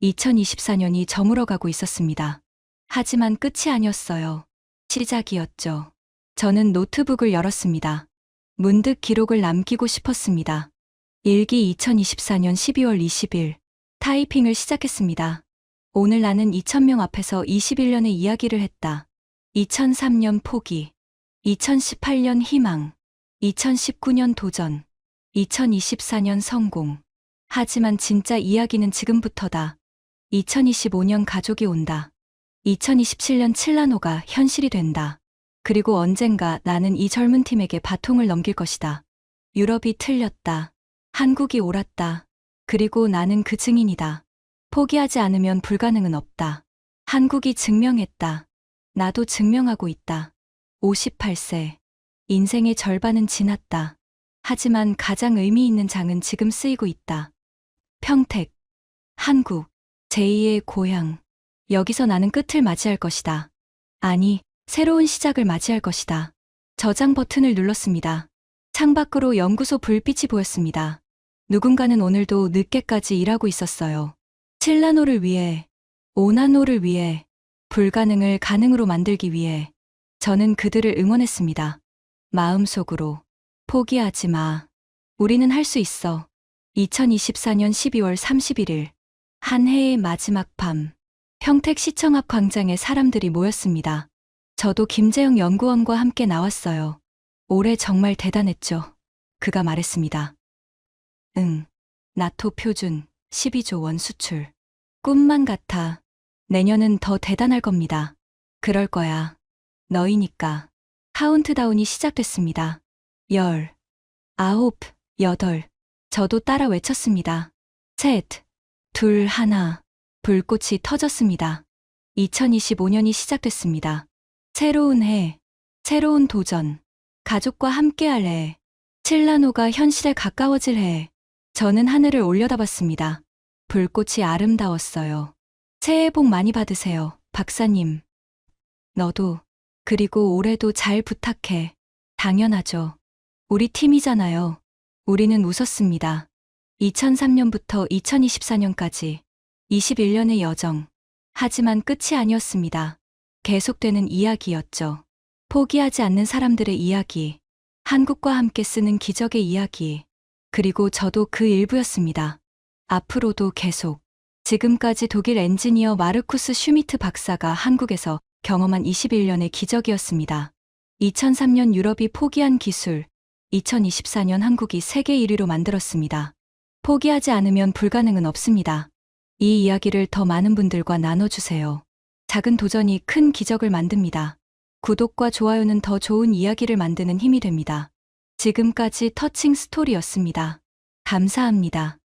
2024년이 저물어가고 있었습니다. 하지만 끝이 아니었어요. 시작이었죠. 저는 노트북을 열었습니다. 문득 기록을 남기고 싶었습니다. 일기 2024년 12월 20일. 타이핑을 시작했습니다. 오늘 나는 2000명 앞에서 21년의 이야기를 했다. 2003년 포기, 2018년 희망, 2019년 도전, 2024년 성공. 하지만 진짜 이야기는 지금부터다. 2025년 가족이 온다. 2027년 7나노가 현실이 된다. 그리고 언젠가 나는 이 젊은 팀에게 바통을 넘길 것이다. 유럽이 틀렸다. 한국이 옳았다. 그리고 나는 그 증인이다. 포기하지 않으면 불가능은 없다. 한국이 증명했다. 나도 증명하고 있다. 58세. 인생의 절반은 지났다. 하지만 가장 의미 있는 장은 지금 쓰이고 있다. 평택. 한국. 제2의 고향. 여기서 나는 끝을 맞이할 것이다. 아니, 새로운 시작을 맞이할 것이다. 저장 버튼을 눌렀습니다. 창밖으로 연구소 불빛이 보였습니다. 누군가는 오늘도 늦게까지 일하고 있었어요. 7나노를 위해, 5나노를 위해, 불가능을 가능으로 만들기 위해 저는 그들을 응원했습니다. 마음속으로. 포기하지 마. 우리는 할 수 있어. 2024년 12월 31일. 한 해의 마지막 밤. 평택시청 앞 광장에 사람들이 모였습니다. 저도 김재영 연구원과 함께 나왔어요. 올해 정말 대단했죠. 그가 말했습니다. 응. 나토 표준 12조 원 수출. 꿈만 같아. 내년은 더 대단할 겁니다. 그럴 거야. 너희니까. 카운트다운이 시작됐습니다. 10, 9, 8. 저도 따라 외쳤습니다. 셋, 둘, 하나. 불꽃이 터졌습니다. 2025년이 시작됐습니다. 새로운 해, 새로운 도전. 가족과 함께할 해. 7나노가 현실에 가까워질 해. 저는 하늘을 올려다봤습니다. 불꽃이 아름다웠어요. 새해 복 많이 받으세요, 박사님. 너도. 그리고 올해도 잘 부탁해. 당연하죠. 우리 팀이잖아요. 우리는 웃었습니다. 2003년부터 2024년까지 21년의 여정. 하지만 끝이 아니었습니다. 계속되는 이야기였죠. 포기하지 않는 사람들의 이야기. 한국과 함께 쓰는 기적의 이야기. 그리고 저도 그 일부였습니다. 앞으로도 계속. 지금까지 독일 엔지니어 마르쿠스 슈미트 박사가 한국에서 경험한 21년의 기적이었습니다. 2003년 유럽이 포기한 기술, 2024년 한국이 세계 1위로 만들었습니다. 포기하지 않으면 불가능은 없습니다. 이 이야기를 더 많은 분들과 나눠주세요. 작은 도전이 큰 기적을 만듭니다. 구독과 좋아요는 더 좋은 이야기를 만드는 힘이 됩니다. 지금까지 터칭 스토리였습니다. 감사합니다.